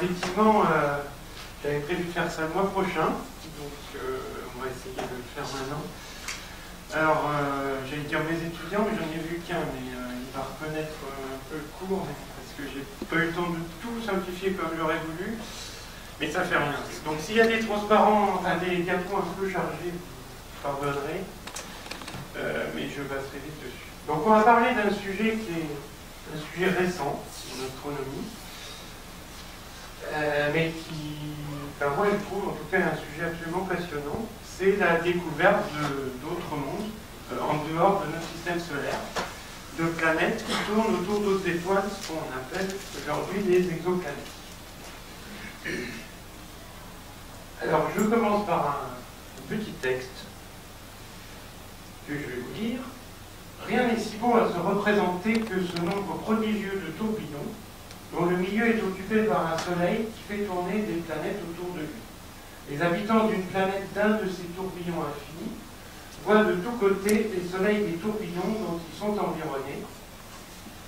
effectivement, j'avais prévu de faire ça le mois prochain, donc on va essayer de le faire maintenant. Alors, j'allais dire mes étudiants, mais j'en ai vu qu'un, mais il va reconnaître un peu le cours, parce que j'ai pas eu le temps de tout simplifier comme j'aurais voulu, mais ça fait rien. Donc s'il y a des transparents, enfin, des diapos un peu chargés, vous pardonnerez, mais je passerai vite dessus. Donc on va parler d'un sujet qui est un sujet récent en astronomie, mais qui, enfin, moi je trouve en tout cas un sujet absolument passionnant. C'est la découverte d'autres mondes en dehors de notre système solaire, de planètes qui tournent autour d'autres étoiles, ce qu'on appelle aujourd'hui les exoplanètes. Alors je commence par un petit texte que je vais vous lire. Rien n'est si beau à se représenter que ce nombre prodigieux de tourbillons dont le milieu est occupé par un soleil qui fait tourner des planètes autour de lui. Les habitants d'une planète d'un de ces tourbillons infinis voient de tous côtés les soleils des tourbillons dont ils sont environnés,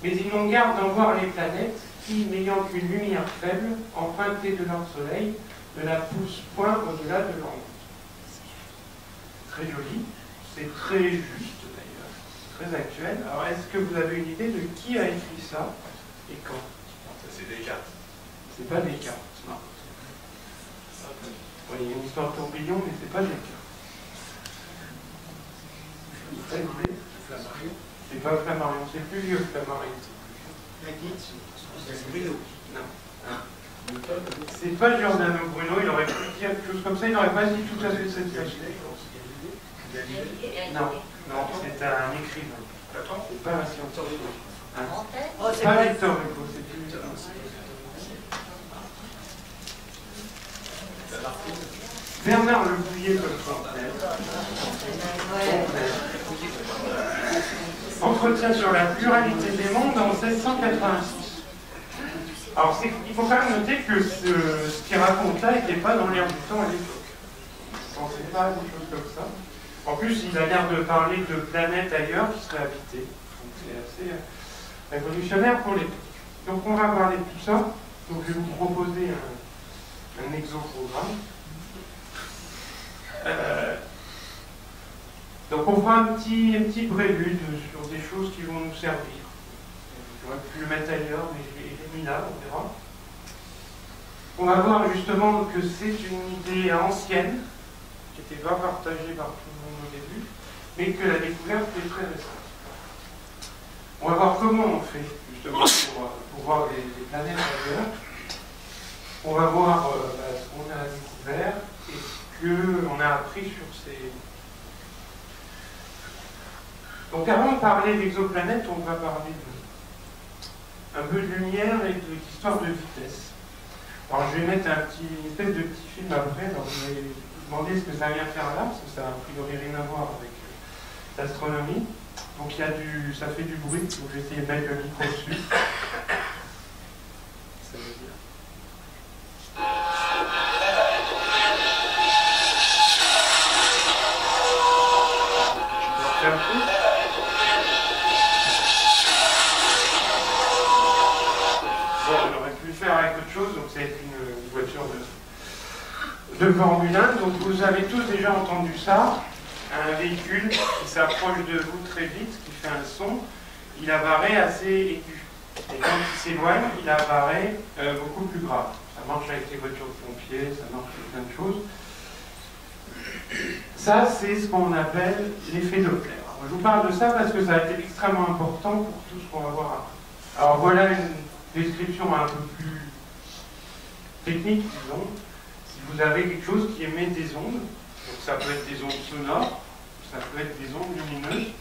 mais ils n'ont garde d'en voir les planètes qui, n'ayant qu'une lumière faible, empruntée de leur soleil, ne la poussent point au-delà de leur monde. Très joli, c'est très juste d'ailleurs, très actuel. Alors est-ce que vous avez une idée de qui a écrit ça et quand? C'est Descartes. C'est pas Descartes. Non. Oui, il y a une histoire de tourbillon, mais c'est pas Descartes. C'est pas Flammarion, c'est plus vieux que Flammarion. Non. C'est pas Giordano Bruno, il aurait pu dire quelque chose comme ça, il n'aurait pas dit tout à fait cette chose. Non, non, c'est un écrivain. C'est pas un scientifique. Hein? C'est pas Victor Hugo, c'est plus Victor Hugo. Bernard Le Bouillet comme Fontenelle. Entretien sur la pluralité des mondes en 1686. Alors il faut quand même noter que ce qu'il raconte là n'était pas dans l'air du temps à l'époque. On ne pensait pas à des choses comme ça. En plus, il a l'air de parler de planètes ailleurs qui seraient habitées. Donc c'est assez révolutionnaire pour l'époque. Donc on va parler de tout ça. Donc je vais vous proposer un exoprogramme. Donc on fera un petit prélude sur des choses qui vont nous servir. J'aurais pu le mettre ailleurs, mais je l'ai mis là, on verra. On va voir justement que c'est une idée ancienne, qui n'était pas partagée par tout le monde au début, mais que la découverte est très récente. On va voir comment on fait justement pour voir les planètes ailleurs. On va voir ce qu'on a découvert et ce qu'on a appris sur ces... Donc avant de parler d'exoplanètes, on va parler un peu de lumière et d'histoire de vitesse. Alors je vais mettre une espèce de petit film après, alors vous allez vous demander ce que ça vient faire là, parce que ça n'a a priori rien à voir avec l'astronomie. Donc ça fait du bruit, donc je vais essayer de mettre le micro dessus. Ça veut dire... Un peu. Bon, on aurait pu le faire avec autre chose, donc c'est une voiture de Formule 1. Donc vous avez tous déjà entendu ça, un véhicule qui s'approche de vous très vite, qui fait un son, il apparaît assez aigu. Et quand il s'éloigne, il apparaît beaucoup plus grave. Ça marche avec les voitures de pompiers, ça marche avec plein de choses. Ça, c'est ce qu'on appelle l'effet Doppler. Je vous parle de ça parce que ça a été extrêmement important pour tout ce qu'on va voir après. Alors voilà une description un peu plus technique, disons. Si vous avez quelque chose qui émet des ondes, donc ça peut être des ondes sonores, ça peut être des ondes lumineuses.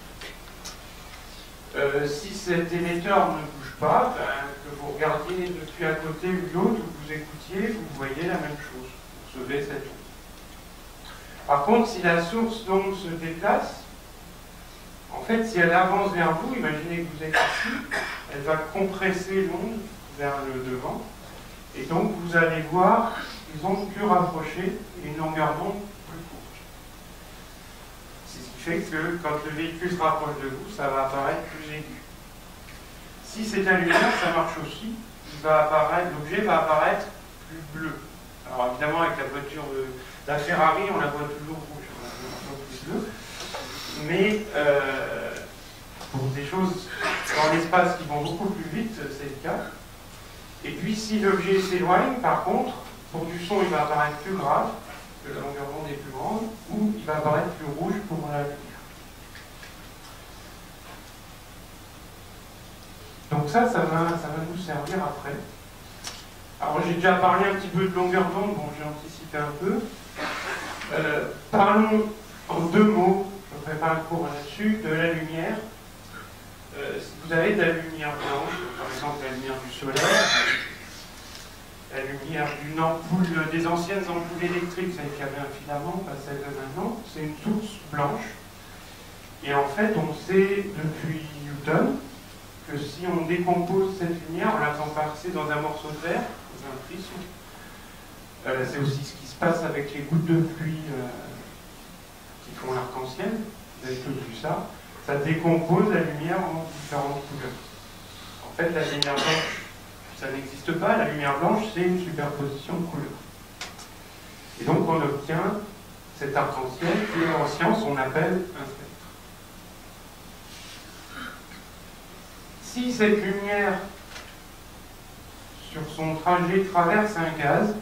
Si cet émetteur ne bouge pas, que vous regardiez depuis un côté ou de l'autre, ou que vous écoutiez, vous voyez la même chose. Vous recevez cette onde. Par contre, si la source d'onde se déplace, en fait, si elle avance vers vous, imaginez que vous êtes ici, elle va compresser l'onde vers le devant, et donc vous allez voir des ondes plus rapprochées et une longueur d'onde plus courte. C'est ce qui fait que quand le véhicule se rapproche de vous, ça va apparaître plus aigu. Si c'est un lumière, ça marche aussi. L'objet va apparaître plus bleue. Alors évidemment, avec la voiture de la Ferrari, on la voit toujours rouge, on la voit plus bleue. Mais pour des choses dans l'espace qui vont beaucoup plus vite, c'est le cas. Et puis si l'objet s'éloigne, par contre, pour du son, il va apparaître plus grave, parce que la longueur d'onde est plus grande, ou il va apparaître plus rouge pour la lumière. Donc ça va nous servir après. Alors j'ai déjà parlé un petit peu de longueur d'onde, bon j'ai anticipé un peu. Parlons en deux mots, je ne ferai pas un cours là-dessus, de la lumière. Si vous avez de la lumière blanche, par exemple la lumière du soleil, la lumière d'une ampoule, des anciennes ampoules électriques, celle qui avait un filament, pas celle de maintenant, c'est une source blanche. Et en fait, on sait depuis Newton que si on décompose cette lumière en la faisant passer dans un morceau de verre, dans un prisme, c'est aussi ce qui se passe avec les gouttes de pluie qui font l'arc-en-ciel, vous avez tous vu ça, ça décompose la lumière en différentes couleurs. En fait, la lumière blanche, ça n'existe pas, la lumière blanche, c'est une superposition de couleurs. Et donc on obtient cet arc-en-ciel que en science on appelle un spectre. Si cette lumière, sur son trajet, traverse un gaz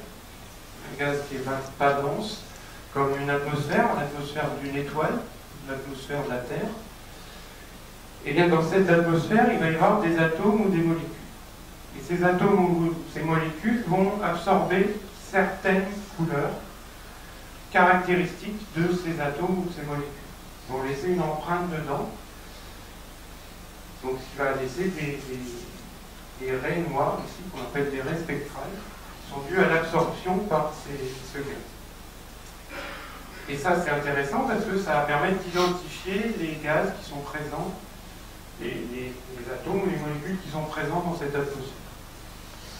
qui n'est pas dense, comme une atmosphère, l'atmosphère d'une étoile, l'atmosphère de la Terre, et bien dans cette atmosphère, il va y avoir des atomes ou des molécules. Et ces atomes ou ces molécules vont absorber certaines couleurs caractéristiques de ces atomes ou de ces molécules. Ils vont laisser une empreinte dedans. Donc, ce qui va laisser des raies noires, ici, qu'on appelle des raies spectrales, qui sont dues à l'absorption par ce gaz. Et ça, c'est intéressant parce que ça va permettre d'identifier les gaz qui sont présents, les atomes ou les molécules qui sont présents dans cette atmosphère.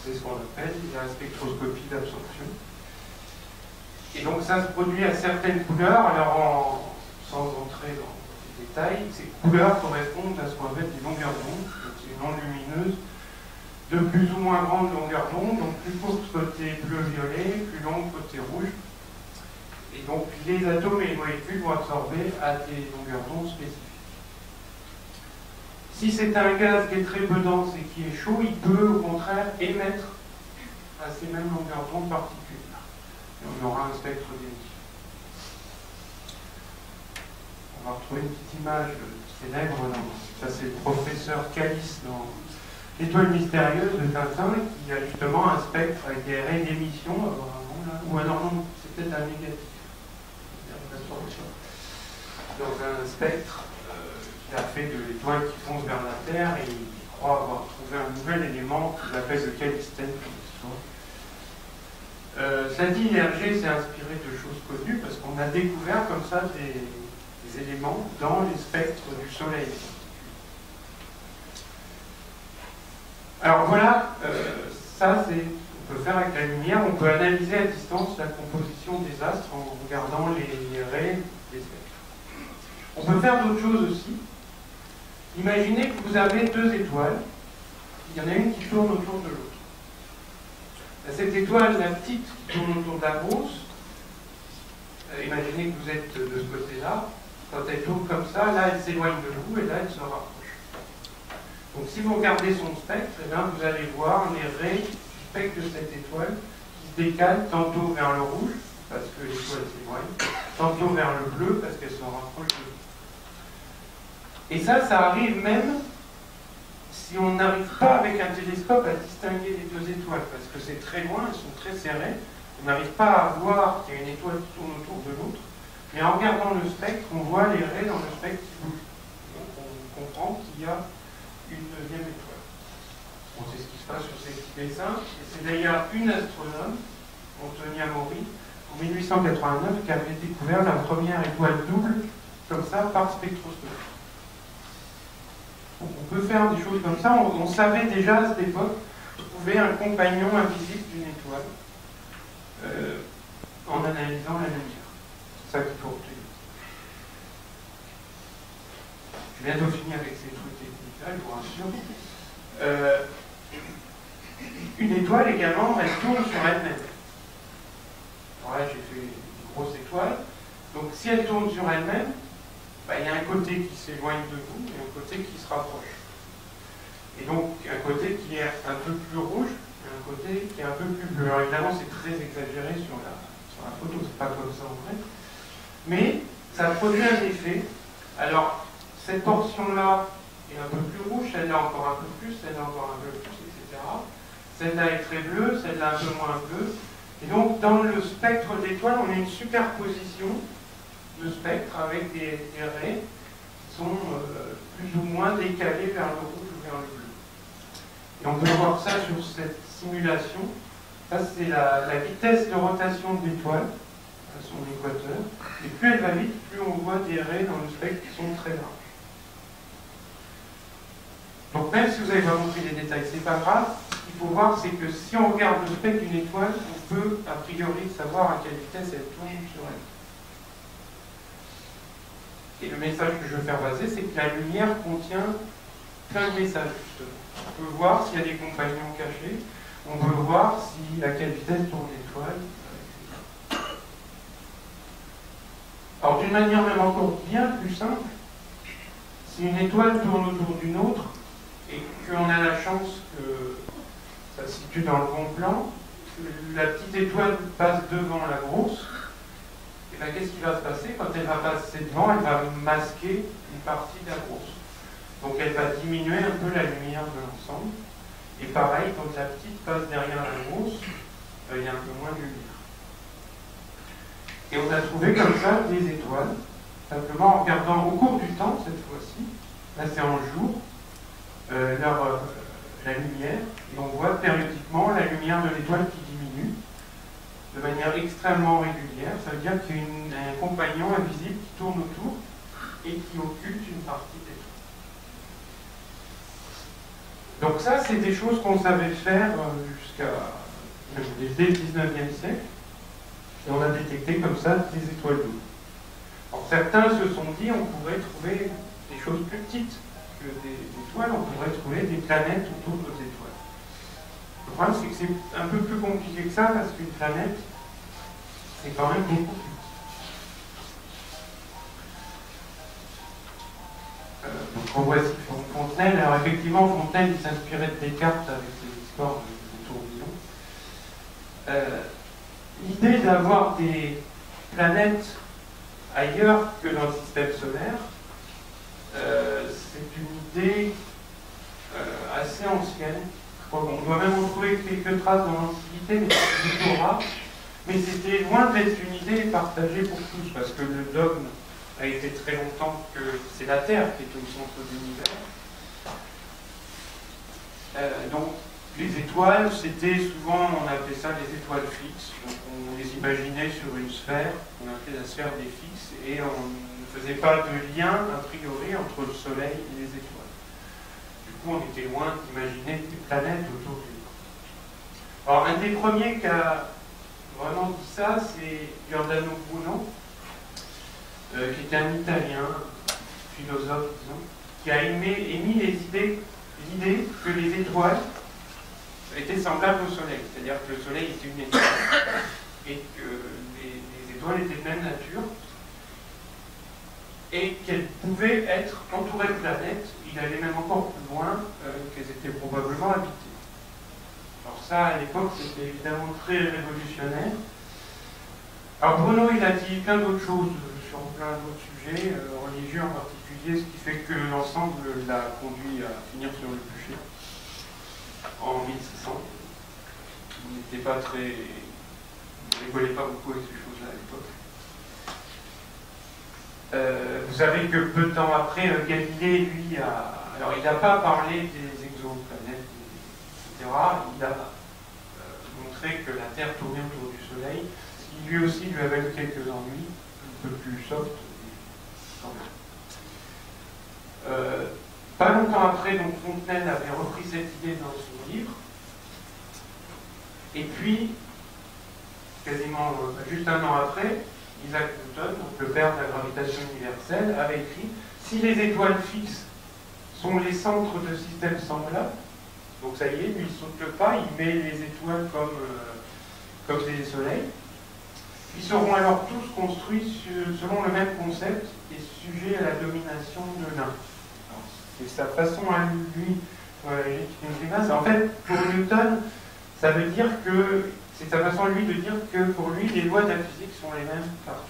C'est ce qu'on appelle la spectroscopie d'absorption. Et donc, ça se produit à certaines couleurs. Alors, sans entrer dans détails, ces couleurs correspondent à ce qu'on appelle des longueurs d'onde. C'est une onde lumineuse de plus ou moins grande longueur d'onde, donc plus courte côté bleu-violet, plus longue côté rouge. Et donc les atomes et les molécules vont absorber à des longueurs d'onde spécifiques. Si c'est un gaz qui est très peu dense et qui est chaud, il peut au contraire émettre à ces mêmes longueurs d'onde particulières. Et on aura un spectre d'émission. On va retrouver une petite image célèbre, ça c'est le professeur Calice dans L'étoile mystérieuse de Tintin, qui a justement un spectre avec des raies d'émission, ou un ordre, c'est peut-être un négatif, dans un spectre qui a fait de l'étoile qui fonce vers la Terre, et il croit avoir trouvé un nouvel élément qu'il appelle le calistène. Cela dit, l'IRG s'est inspiré de choses connues, parce qu'on a découvert comme ça des éléments dans les spectres du Soleil. Alors voilà, ça on peut faire avec la lumière, on peut analyser à distance la composition des astres en regardant les raies des spectres. On peut faire d'autres choses aussi. Imaginez que vous avez deux étoiles, il y en a une qui tourne autour de l'autre. Cette étoile, la petite qui tourne autour de la grosse, imaginez que vous êtes de ce côté-là, quand elle tourne comme ça, là elle s'éloigne de vous et là elle se rapproche. Donc si vous regardez son spectre, eh bien, vous allez voir les raies du spectre de cette étoile qui se décalent tantôt vers le rouge, parce que l'étoile s'éloigne, tantôt vers le bleu, parce qu'elle se rapproche de vous. Et ça arrive même si on n'arrive pas avec un télescope à distinguer les deux étoiles, parce que c'est très loin, elles sont très serrées, on n'arrive pas à voir qu'il y a une étoile qui tourne autour de l'autre, mais en regardant le spectre, on voit les raies dans le spectre qui bougent. Donc on comprend qu'il y a une deuxième étoile. Bon, c'est ce qui se passe sur ces petits dessins. Et c'est d'ailleurs une astronome, Antonia Mori, en 1889, qui avait découvert la première étoile double, comme ça, par spectroscopie. Donc, on peut faire des choses comme ça. On savait déjà à cette époque trouver un compagnon invisible d'une étoile en analysant la lumière. C'est ça qu'il faut retenir. Je vais bientôt finir avec ces trucs techniques-là, je vous rassure. Une étoile également, elle tourne sur elle-même. Alors là, j'ai fait une grosse étoile. Donc si elle tourne sur elle-même, il y a un côté qui s'éloigne de vous et un côté qui se rapproche. Et donc un côté qui est un peu plus rouge et un côté qui est un peu plus bleu. Alors évidemment, c'est très exagéré sur la photo, c'est pas comme ça en vrai. Mais ça produit un effet. Alors, cette portion-là est un peu plus rouge, celle-là encore un peu plus, celle-là encore un peu plus, etc. Celle-là est très bleue, celle-là un peu moins bleue. Et donc, dans le spectre d'étoiles, on a une superposition de spectres avec des raies qui sont plus ou moins décalées vers le rouge ou vers le bleu. Et on peut voir ça sur cette simulation. Ça, c'est la vitesse de rotation de l'étoile à son équateur. Et plus elle va vite, plus on voit des raies dans le spectre qui sont très larges. Donc même si vous n'avez pas compris les détails, c'est pas grave. Ce qu'il faut voir, c'est que si on regarde le spectre d'une étoile, on peut a priori savoir à quelle vitesse elle tourne sur elle. Et le message que je veux faire passer, c'est que la lumière contient plein de messages, justement. On peut voir s'il y a des compagnons cachés, on peut voir à quelle vitesse tourne l'étoile. Alors d'une manière même encore bien plus simple, si une étoile tourne autour d'une autre, et qu'on a la chance que ça se situe dans le bon plan, la petite étoile passe devant la grosse, et bien qu'est-ce qui va se passer? Quand elle va passer devant, elle va masquer une partie de la grosse. Donc elle va diminuer un peu la lumière de l'ensemble. Et pareil, quand la petite passe derrière la grosse, il y a un peu moins de lumière. Et on a trouvé comme ça des étoiles, simplement en regardant au cours du temps, cette fois-ci, là c'est en jour, la lumière, et on voit périodiquement la lumière de l'étoile qui diminue de manière extrêmement régulière. Ça veut dire qu'il y a un compagnon invisible qui tourne autour et qui occulte une partie de l'étoile. Donc ça, c'est des choses qu'on savait faire dès le 19e siècle, et on a détecté comme ça des étoiles doubles. Alors certains se sont dit on pourrait trouver des choses plus petites que des étoiles, on pourrait trouver des planètes autour d'autres étoiles. Le problème, c'est que c'est un peu plus compliqué que ça, parce qu'une planète, c'est quand même beaucoup plus petit. Donc on voit ici Fontenelle. Alors effectivement, Fontenelle, il s'inspirait de Descartes avec ses histoires de tourbillons. L'idée d'avoir des planètes ailleurs que dans le système solaire, c'est une idée assez ancienne. On doit même en trouver quelques traces dans l'Antiquité, mais c'est plutôt rare. Mais c'était loin d'être une idée partagée pour tous, parce que le dogme a été très longtemps que c'est la Terre qui est au centre de l'univers. Donc, les étoiles, c'était souvent, on appelait ça les étoiles fixes. Donc, on les imaginait sur une sphère, on appelait la sphère des fixes, et on ne faisait pas de lien, a priori, entre le Soleil et les étoiles. Du coup, on était loin d'imaginer des planètes autour de nous. Alors, un des premiers qui a vraiment dit ça, c'est Giordano Bruno, qui était un Italien, philosophe, disons, qui a émis l'idée que les étoiles étaient semblables au Soleil, c'est-à-dire que le Soleil était une étoile, et que les étoiles étaient de même nature, et qu'elles pouvaient être entourées de planètes. Il allait même encore plus loin, qu'elles étaient probablement habitées. Alors ça, à l'époque, c'était évidemment très révolutionnaire. Alors Bruno, il a dit plein d'autres choses sur plein d'autres sujets, religieux en particulier, ce qui fait que l'ensemble l'a conduit à finir sur le bûcher en 1600. Il n'était pas très... Il ne rigolait pas beaucoup avec ces choses-là à l'époque. Vous savez que peu de temps après, Galilée, lui, alors il n'a pas parlé des exoplanètes, etc. Il a montré que la Terre tournait autour du Soleil, ce qui lui aussi lui avait quelques ennuis, un peu plus soft, quand même. Pas longtemps après, donc Fontenelle avait repris cette idée dans son livre, et puis, quasiment juste un an après, Isaac Newton, donc le père de la gravitation universelle, avait écrit « Si les étoiles fixes sont les centres de systèmes semblables, Donc ça y est, lui, il saute le pas, il met les étoiles comme des soleils. Ils seront alors tous construits selon le même concept et sujets à la domination de l'un. C'est sa façon à lui, en fait, pour Newton, ça veut dire que c'est sa façon à lui de dire que pour lui, les lois de la physique sont les mêmes partout.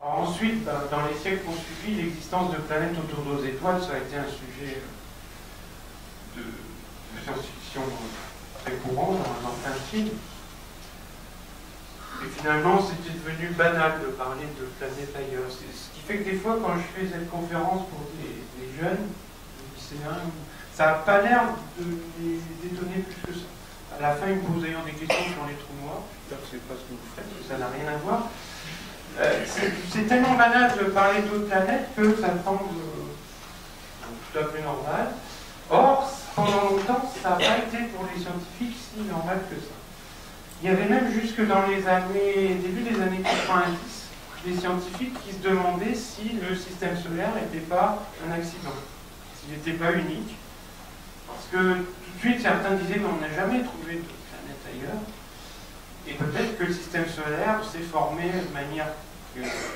Alors ensuite, dans les siècles qui ont suivi, l'existence de planètes autour de nos étoiles, ça a été un sujet de science-fiction très courant dans plein de films. Et finalement, c'était devenu banal de parler de planètes ailleurs. Ce qui fait que des fois, quand je fais cette conférence pour des jeunes, des lycéens, ça n'a pas l'air de les étonner plus que ça. À la fin, ils me posent d'ailleurs des questions sur les trous noirs. J'espère que c'est pas ce que vous faites, que ça n'a rien à voir. C'est tellement banal de parler d'autres planètes que ça semble tout à fait normal. Or, pendant longtemps, ça n'a pas été pour les scientifiques si normal que ça. Il y avait même jusque dans les début des années 90, des scientifiques qui se demandaient si le système solaire n'était pas un accident, s'il n'était pas unique. Parce que tout de suite, certains disaient qu'on n'a jamais trouvé de planète ailleurs. Et peut-être que le système solaire s'est formé de manière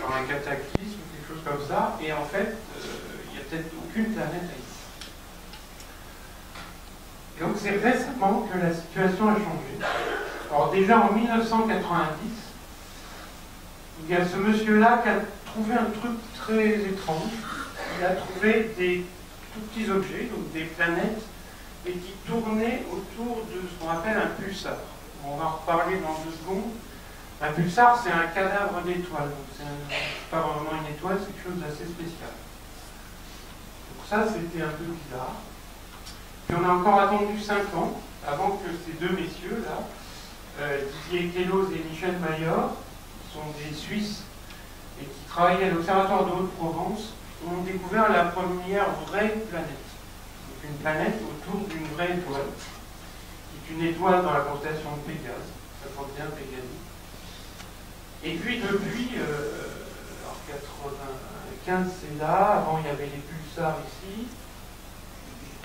par un cataclysme ou quelque chose comme ça, et en fait, il n'y a peut-être aucune planète ailleurs. Et donc c'est récemment que la situation a changé. Alors déjà en 1990, il y a ce monsieur-là qui a trouvé un truc très étrange. Il a trouvé des tout petits objets, donc des planètes, et qui tournaient autour de ce qu'on appelle un pulsar. On va en reparler dans 2 secondes. Un pulsar, c'est un cadavre d'étoile. C'est pas vraiment une étoile, c'est quelque chose d'assez spécial. Donc ça, c'était un peu bizarre. Puis on a encore attendu 5 ans avant que ces 2 messieurs-là, Didier Queloz et Michel Mayor, qui sont des Suisses et qui travaillaient à l'Observatoire de Haute-Provence, ont découvert la première vraie planète. Donc une planète autour d'une vraie étoile, qui est une étoile dans la constellation de Pégase, ça porte bien Pégase. Et puis depuis, alors 95 c'est là, avant il y avait les pulsars ici,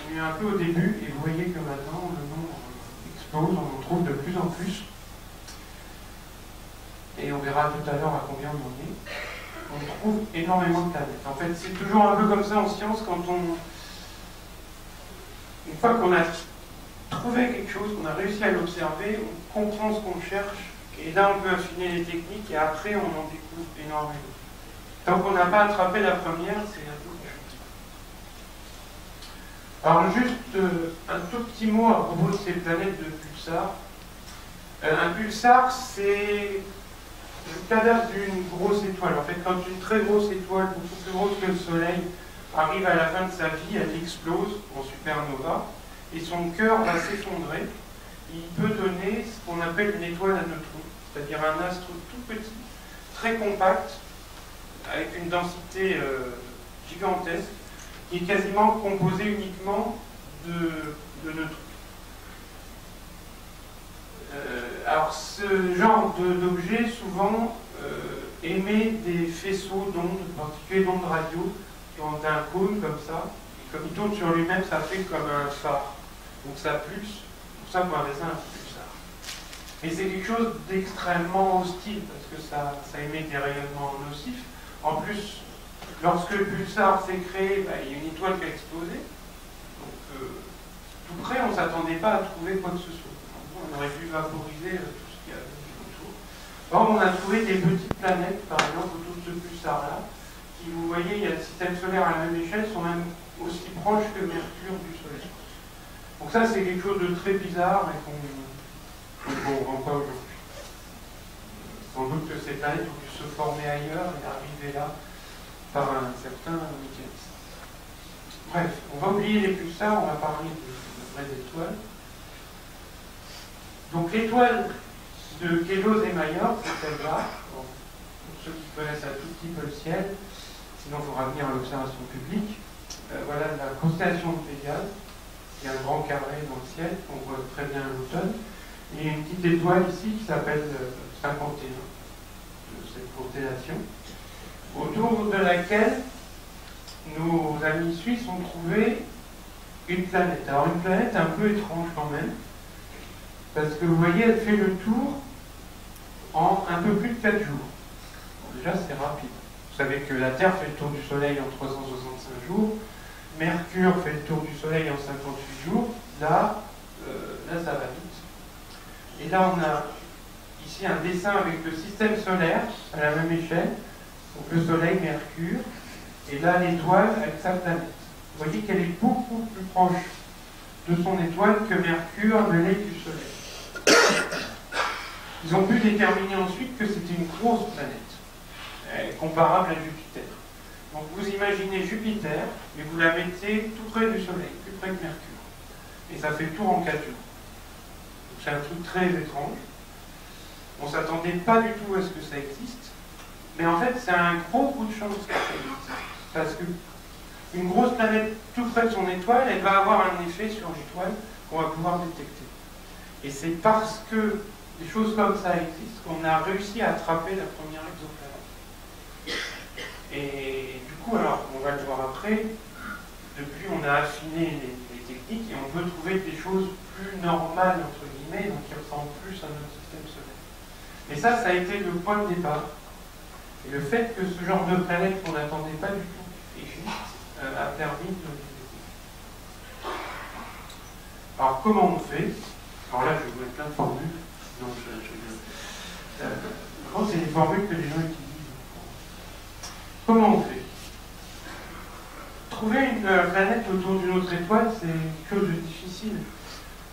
on est un peu au début, et vous voyez que maintenant le nombre explose, on en trouve de plus en plus. Et on verra tout à l'heure à combien on en est. On trouve énormément de planètes. En fait, c'est toujours un peu comme ça en science, une fois qu'on a trouvé quelque chose, qu'on a réussi à l'observer, on comprend ce qu'on cherche, et là on peut affiner les techniques, et après on en découvre énormément. Tant qu'on n'a pas attrapé la première, c'est un peu compliqué. Alors juste un tout petit mot à propos de ces planètes de pulsars. Un pulsar, c'est le cadavre d'une grosse étoile. En fait, quand une très grosse étoile, beaucoup plus grosse que le Soleil, arrive à la fin de sa vie, elle explose en supernova, et son cœur va s'effondrer. Il peut donner ce qu'on appelle une étoile à neutrons, c'est-à-dire un astre tout petit, très compact, avec une densité gigantesque, qui est quasiment composé uniquement de neutrons. Alors ce genre d'objet souvent émet des faisceaux d'ondes, en particulier d'ondes radio, qui ont un cône comme ça, et comme il tourne sur lui-même, ça fait comme un phare. Donc ça pulse, c'est pour ça qu'on appelle ça un pulsar. Mais c'est quelque chose d'extrêmement hostile, parce que ça émet des rayonnements nocifs. En plus, lorsque le pulsar s'est créé, il y a une étoile qui a explosé. Donc tout près, on ne s'attendait pas à trouver quoi que ce soit. On aurait pu vaporiser tout ce qu'il y a autour. Or, on a trouvé des petites planètes, par exemple, autour de ce pulsar-là, qui, vous voyez, il y a le système solaire à la même échelle, sont même aussi proches que Mercure du Soleil. Donc ça, c'est quelque chose de très bizarre et qu'on ne comprend pas aujourd'hui. Sans doute que ces planètes ont pu se former ailleurs et arriver là par un certain mécanisme. Bref, on va oublier les pulsars, on va parler de vraies étoiles. Donc l'étoile de Queloz et Mayor, c'est celle-là. Pour ceux qui connaissent un tout petit peu le ciel, sinon il faudra venir à l'observation publique. Voilà la constellation de Pégase. Il y a un grand carré dans le ciel, qu'on voit très bien à l'automne. Et une petite étoile ici qui s'appelle 51, de cette constellation, autour de laquelle nos amis suisses ont trouvé une planète. Alors une planète un peu étrange quand même, parce que vous voyez, elle fait le tour en un peu plus de 4 jours. Bon, déjà, c'est rapide. Vous savez que la Terre fait le tour du Soleil en 365 jours, Mercure fait le tour du Soleil en 58 jours, là ça va vite. Et là, on a ici un dessin avec le système solaire à la même échelle, donc le Soleil, Mercure, et là l'étoile avec sa planète. Vous voyez qu'elle est beaucoup plus proche de son étoile que Mercure ne l'est du Soleil. Ils ont pu déterminer ensuite que c'était une grosse planète, comparable à Jupiter. Donc vous imaginez Jupiter, et vous la mettez tout près du Soleil, plus près que Mercure. Et ça fait le tour en 4 jours. C'est un truc très étrange. On ne s'attendait pas du tout à ce que ça existe. Mais en fait, c'est un gros coup de chance que ça existe. Parce qu'une grosse planète tout près de son étoile, elle va avoir un effet sur l'étoile qu'on va pouvoir détecter. Et c'est parce que des choses comme ça existent qu'on a réussi à attraper la première exoplanète. Et du coup, alors, on va le voir après, depuis on a affiné les techniques et on peut trouver des choses plus normales, entre guillemets, donc qui ressemblent plus à notre système solaire. Et ça a été le point de départ. Et le fait que ce genre de planète qu'on n'attendait pas du tout existe a permis de le détecter. Alors comment on fait? Alors là, je vais vous mettre plein de formules. Donc, c'est des formules que les gens utilisent. Comment on fait? Trouver une planète autour d'une autre étoile, c'est quelque chose de difficile.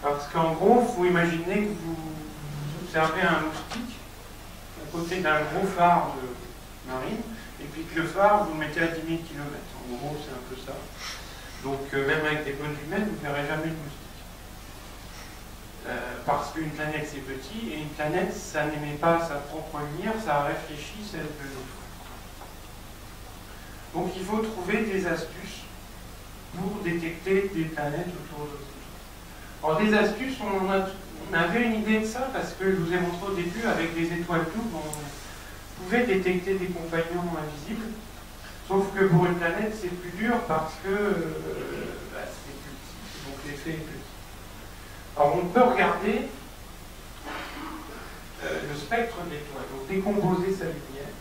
Parce qu'en gros, il faut imaginer que vous observez un moustique à côté d'un gros phare de marine, et puis que le phare, vous le mettez à 10 000 km. En gros, c'est un peu ça. Donc, même avec des bonnes lunettes, vous ne verrez jamais le moustique. Parce qu'une planète, c'est petit, et une planète, ça n'émet pas sa propre lumière, ça réfléchit celle de l'autre. Donc, il faut trouver des astuces pour détecter des planètes autour de nous. Alors, des astuces, on avait une idée de ça, parce que je vous ai montré au début, avec des étoiles doubles, on pouvait détecter des compagnons invisibles, sauf que pour une planète, c'est plus dur parce que c'est plus petit, donc l'effet est plus petit. Alors, on peut regarder le spectre de l'étoile, donc décomposer sa lumière.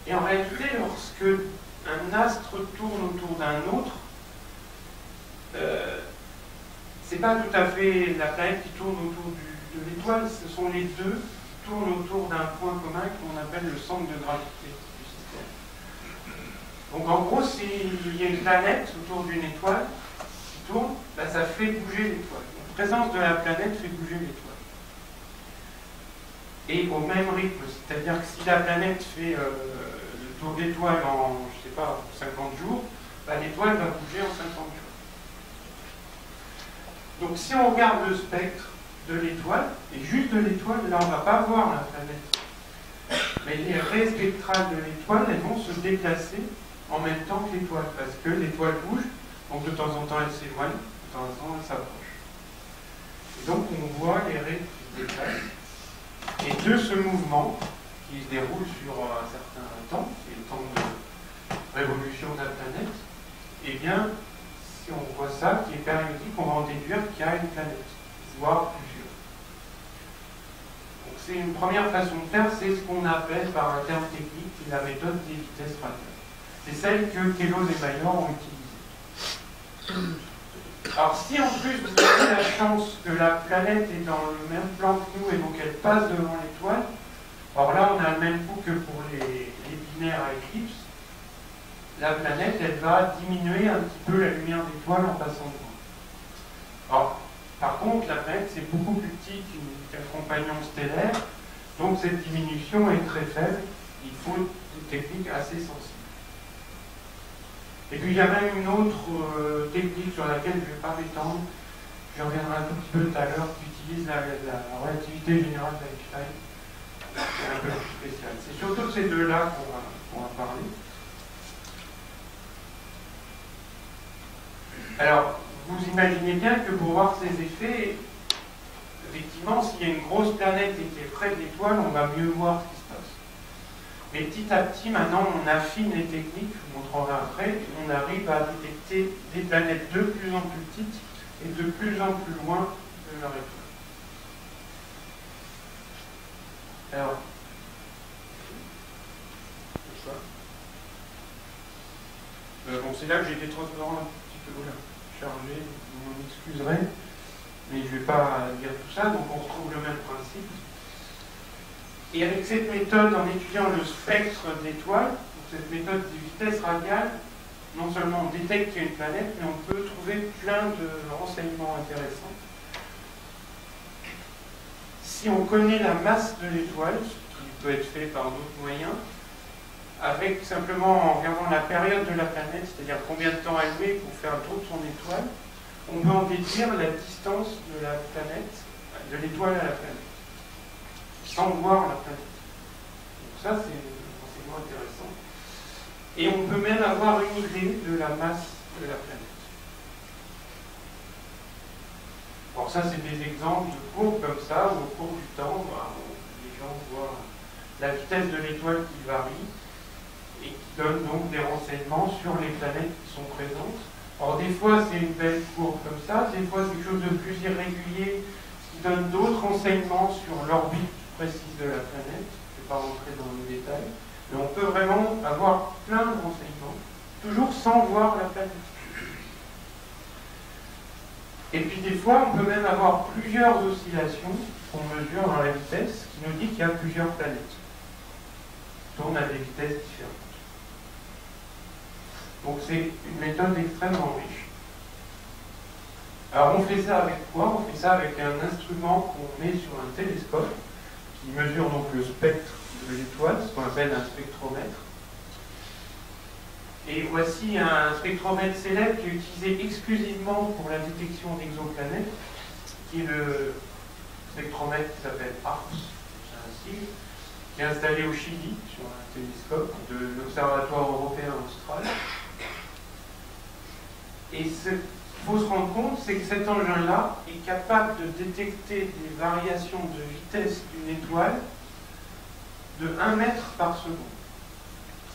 Et en réalité, lorsque un astre tourne autour d'un autre, c'est pas tout à fait la planète qui tourne autour de l'étoile, ce sont les deux qui tournent autour d'un point commun qu'on appelle le centre de gravité du système. Donc en gros, s'il y a une planète autour d'une étoile qui tourne, ça fait bouger l'étoile. La présence de la planète fait bouger l'étoile. Et au même rythme, c'est-à-dire que si la planète fait le tour de l'étoile en, je sais pas, 50 jours, l'étoile va bouger en 50 jours. Donc si on regarde le spectre de l'étoile, et juste de l'étoile, là on ne va pas voir la planète. Mais les raies spectrales de l'étoile, elles vont se déplacer en même temps que l'étoile, parce que l'étoile bouge, donc de temps en temps elle s'éloigne, de temps en temps elle s'approche. Et donc on voit les raies qui se déplacent. Et de ce mouvement, qui se déroule sur un certain temps, qui est le temps de révolution de la planète, eh bien, si on voit ça, qui est périodique, on va en déduire qu'il y a une planète, voire plusieurs. Donc c'est une première façon de faire, c'est ce qu'on appelle par un terme technique la méthode des vitesses radiales. C'est celle que Queloz et Bayor ont utilisée. Alors si en plus vous avez la chance que la planète est dans le même plan que nous et donc elle passe devant l'étoile, alors là on a le même coup que pour les binaires à éclipse, la planète elle va diminuer un petit peu la lumière d'étoile en passant devant. Alors, par contre la planète c'est beaucoup plus petit qu'un compagnon stellaire, donc cette diminution est très faible, il faut des techniques assez sensibles. Et puis il y a même une autre technique sur laquelle je ne vais pas m'étendre, je reviendrai un tout petit peu tout à l'heure, qui utilise la relativité générale d'Einstein. C'est un peu plus spécial. C'est surtout ces deux-là qu'on va parler. Alors, vous imaginez bien que pour voir ces effets, effectivement, s'il y a une grosse planète et qui est près de l'étoile, on va mieux voir ce qui se passe. Mais petit à petit, maintenant, on affine les techniques, je vous montrerai après, et on arrive à détecter des planètes de plus en plus petites et de plus en plus loin de leur étoile. Alors, bon, c'est là que j'ai été transparent un petit peu chargé, vous m'en excuserez, mais je ne vais pas dire tout ça, donc on retrouve le même principe. Et avec cette méthode, en étudiant le spectre d'étoiles, cette méthode des vitesses radiales, non seulement on détecte qu'il y a une planète, mais on peut trouver plein de renseignements intéressants. Si on connaît la masse de l'étoile, ce qui peut être fait par d'autres moyens, avec simplement en regardant la période de la planète, c'est-à-dire combien de temps elle met pour faire le tour de son étoile, on peut en déduire la distance de la planète, de l'étoile à la planète, sans voir la planète. Donc ça, c'est un renseignement intéressant. Et on peut même avoir une idée de la masse de la planète. Alors ça, c'est des exemples de courbes comme ça, où au cours du temps, les gens voient la vitesse de l'étoile qui varie, et qui donne donc des renseignements sur les planètes qui sont présentes. Alors des fois c'est une belle courbe comme ça, des fois c'est quelque chose de plus irrégulier qui donne d'autres renseignements sur l'orbite précise de la planète. Je ne vais pas rentrer dans le détail, mais on peut vraiment avoir plein de renseignements, toujours sans voir la planète. Et puis des fois on peut même avoir plusieurs oscillations qu'on mesure dans la vitesse qui nous dit qu'il y a plusieurs planètes. Tournent à des vitesses différentes. Donc c'est une méthode extrêmement riche. Alors on fait ça avec quoi? On fait ça avec un instrument qu'on met sur un télescope qui mesure donc le spectre de l'étoile, ce qu'on appelle un spectromètre. Et voici un spectromètre célèbre qui est utilisé exclusivement pour la détection d'exoplanètes, qui est le spectromètre qui s'appelle ARPS, c'est un sigle, qui est installé au Chili sur un télescope de l'Observatoire européen austral. Et ce qu'il faut se rendre compte, c'est que cet engin-là est capable de détecter des variations de vitesse d'une étoile de 1 mètre par seconde.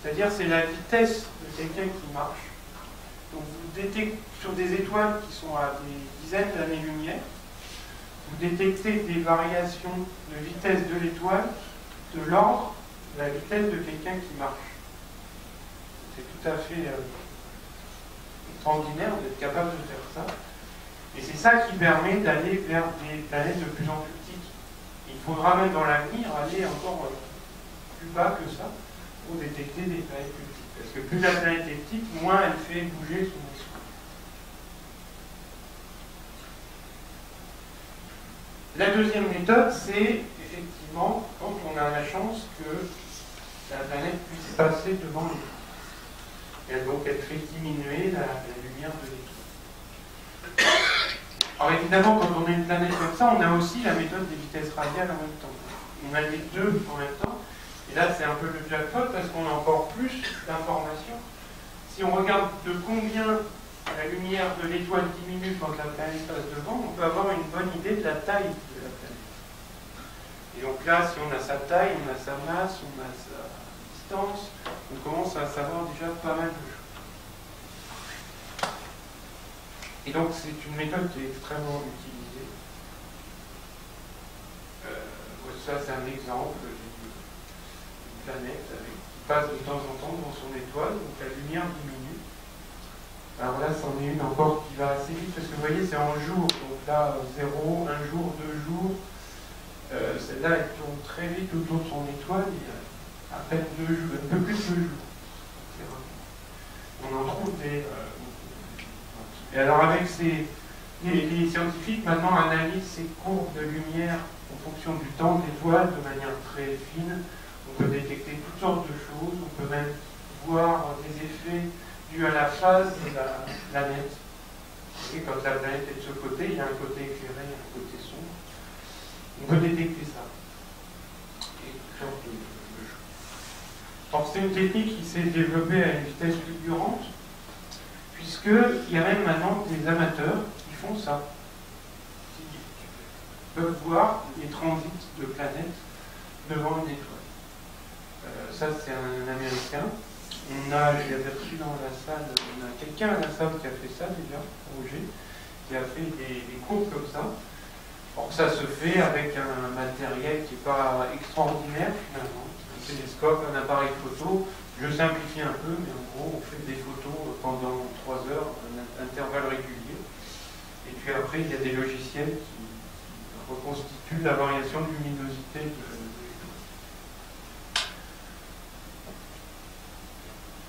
C'est-à-dire c'est la vitesse de quelqu'un qui marche. Donc vous détectez sur des étoiles qui sont à des dizaines d'années-lumière, vous détectez des variations de vitesse de l'étoile de l'ordre de la vitesse de quelqu'un qui marche. C'est tout à fait extraordinaire d'être capable de faire ça. Et c'est ça qui permet d'aller vers des planètes de plus en plus petites. Il faudra même dans l'avenir aller encore plus bas que ça pour détecter des planètes plus petites. Parce que plus la planète est petite, moins elle fait bouger son axe. La deuxième méthode, c'est effectivement quand on a la chance que la planète puisse passer devant l'étoile. Et donc elle fait diminuer la lumière de l'étoile. Alors évidemment, quand on a une planète comme ça, on a aussi la méthode des vitesses radiales en même temps. On a les deux en même temps. Et là, c'est un peu le jackpot parce qu'on a encore plus d'informations. Si on regarde de combien la lumière de l'étoile diminue quand la planète passe devant, on peut avoir une bonne idée de la taille de la planète. Et donc là, si on a sa taille, on a sa masse, on a sa distance, on commence à savoir déjà pas mal de choses. Et donc c'est une méthode qui est extrêmement utilisée. Ça c'est un exemple d'une planète qui passe de temps en temps dans son étoile, donc la lumière diminue. Alors là c'en est une encore qui va assez vite, parce que vous voyez c'est en jours, donc là 0, 1 jour, 2 jours. Celle-là elle tourne très vite autour de son étoile, il y a à peine 2 jours, un peu plus de 2 jours. On en trouve des... Et alors avec les scientifiques maintenant analysent ces courbes de lumière en fonction du temps de l'étoile de manière très fine. On peut détecter toutes sortes de choses, on peut même voir des effets dus à la phase de la planète. Et quand la planète est de ce côté, il y a un côté éclairé et un côté sombre. On peut détecter ça. Et toutes sortes de choses. Alors c'est une technique qui s'est développée à une vitesse fulgurante, puisqu'il y a même maintenant des amateurs qui font ça. Ils peuvent voir les transits de planètes devant une étoile. Ça, c'est un Américain. Je l'avais reçu dans la salle, on a quelqu'un à la salle qui a fait ça déjà, Roger, qui a fait des cours comme ça. Alors ça se fait avec un matériel qui n'est pas extraordinaire finalement, un télescope, un appareil photo. Je simplifie un peu, mais en gros on fait des photos pendant 3 heures, un intervalle régulier. Et puis après il y a des logiciels qui reconstituent la variation de luminosité de l'étoile.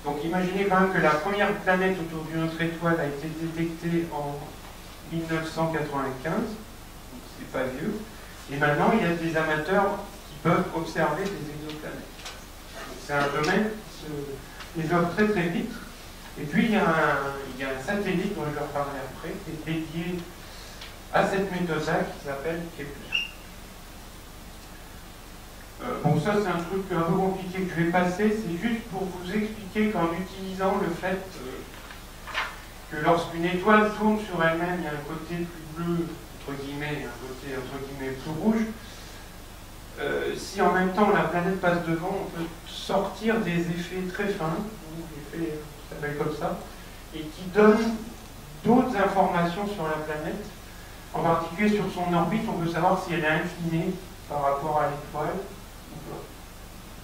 Donc imaginez quand même que la première planète autour d'une autre étoile a été détectée en 1995. C'est pas vieux. Et maintenant, il y a des amateurs qui peuvent observer des exoplanètes. C'est un domaine qui se développe très très vite. Et puis, il y a un satellite dont je vais reparler après, qui est dédié à cette méthode-là, qui s'appelle Kepler. Bon, ça, c'est un truc un peu compliqué que je vais passer. C'est juste pour vous expliquer qu'en utilisant le fait que lorsqu'une étoile tourne sur elle-même, il y a un côté plus bleu, entre guillemets, et un côté, entre guillemets, plus rouge. Si en même temps la planète passe devant, on peut sortir des effets très fins, des effets qui s'appellent comme ça, et qui donnent d'autres informations sur la planète. En particulier sur son orbite, on peut savoir si elle est inclinée par rapport à l'étoile ou pas.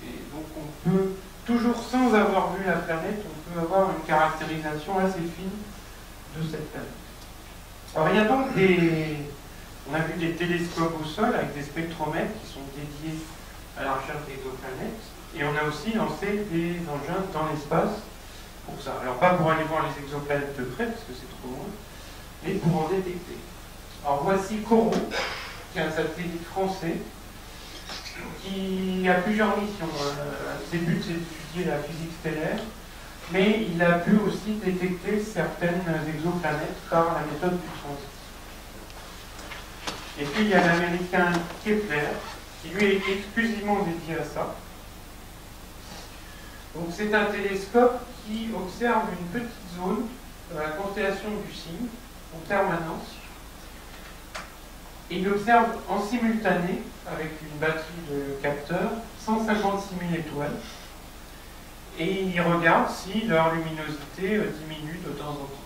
Et donc on peut, toujours sans avoir vu la planète, on peut avoir une caractérisation assez fine de cette planète. Alors il y a donc on a vu des télescopes au sol avec des spectromètres qui sont dédiés à la recherche d'exoplanètes, et on a aussi lancé des engins dans l'espace pour ça. Alors pas pour aller voir les exoplanètes de près, parce que c'est trop loin, mais pour en détecter. Alors voici Corot, qui est un satellite français, qui a plusieurs missions. Ses buts, c'est d'étudier la physique stellaire, mais il a pu aussi détecter certaines exoplanètes par la méthode du transit. Et puis il y a l'américain Kepler, qui lui est exclusivement dédié à ça. Donc c'est un télescope qui observe une petite zone dans la constellation du Cygne, en permanence. Et il observe en simultané, avec une batterie de capteurs, 156 000 étoiles. Et il regarde si leur luminosité diminue de temps en temps.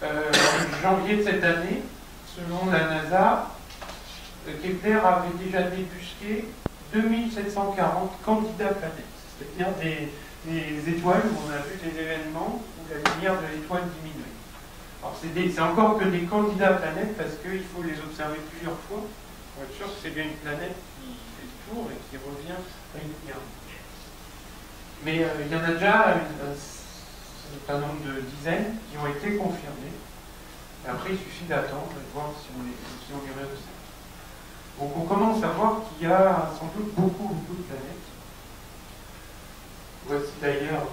En janvier de cette année, selon la NASA, Kepler avait déjà débusqué 2740 candidats planètes, c'est-à-dire des étoiles où on a vu des événements où la lumière de l'étoile diminuait. Alors c'est encore que des candidats planètes parce qu'il faut les observer plusieurs fois pour être sûr que c'est bien une planète qui fait le tour et qui revient régulièrement. Mais il y en a déjà un nombre de dizaines qui ont été confirmés. Et après, il suffit d'attendre et de voir si on les réussit. Donc on commence à voir qu'il y a sans doute beaucoup de planètes. Voici d'ailleurs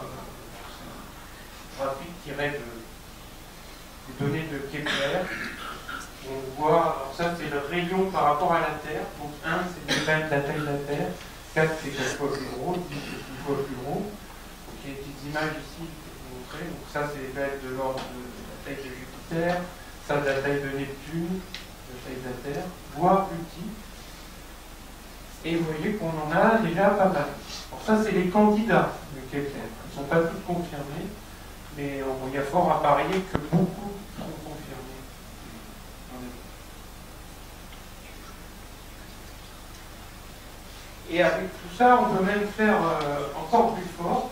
un graphique tiré des données de Kepler. On voit, alors ça c'est le rayon par rapport à la Terre. Donc 1 c'est la taille de la Terre, 4 c'est 4 fois plus gros, 10 c'est 10 fois plus gros. Donc il y a des petites images ici pour vous montrer. Donc ça c'est les bêtes de l'ordre de la taille de Jupiter, ça de la taille de Neptune, de la taille de la Terre, voire plus petit. Et vous voyez qu'on en a déjà pas mal. Alors ça c'est les candidats de Kepler. Ils ne sont pas tous confirmés, mais il y a fort à parier que beaucoup sont confirmés. Et avec tout ça, on peut même faire encore plus fort.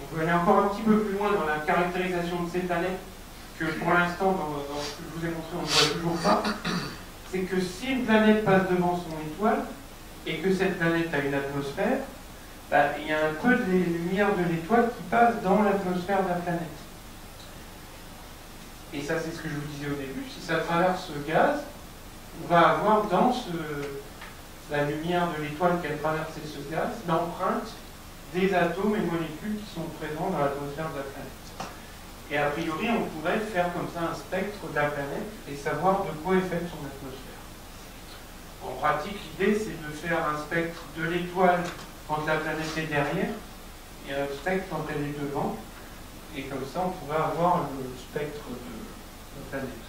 On peut aller encore un petit peu plus loin dans la caractérisation de ces planètes que pour l'instant, dans ce que je vous ai montré, on ne voit toujours pas. C'est que si une planète passe devant son étoile et que cette planète a une atmosphère, il y a un peu de lumière de l'étoile qui passe dans l'atmosphère de la planète. Et ça, c'est ce que je vous disais au début. Si ça traverse ce gaz, on va avoir dans la lumière de l'étoile qui a traversé ce gaz l'empreinte des atomes et molécules qui sont présents dans l'atmosphère de la planète. Et a priori, on pourrait faire comme ça un spectre de la planète et savoir de quoi est faite son atmosphère. En pratique, l'idée, c'est de faire un spectre de l'étoile quand la planète est derrière et un spectre quand elle est devant. Et comme ça, on pourrait avoir le spectre de la planète.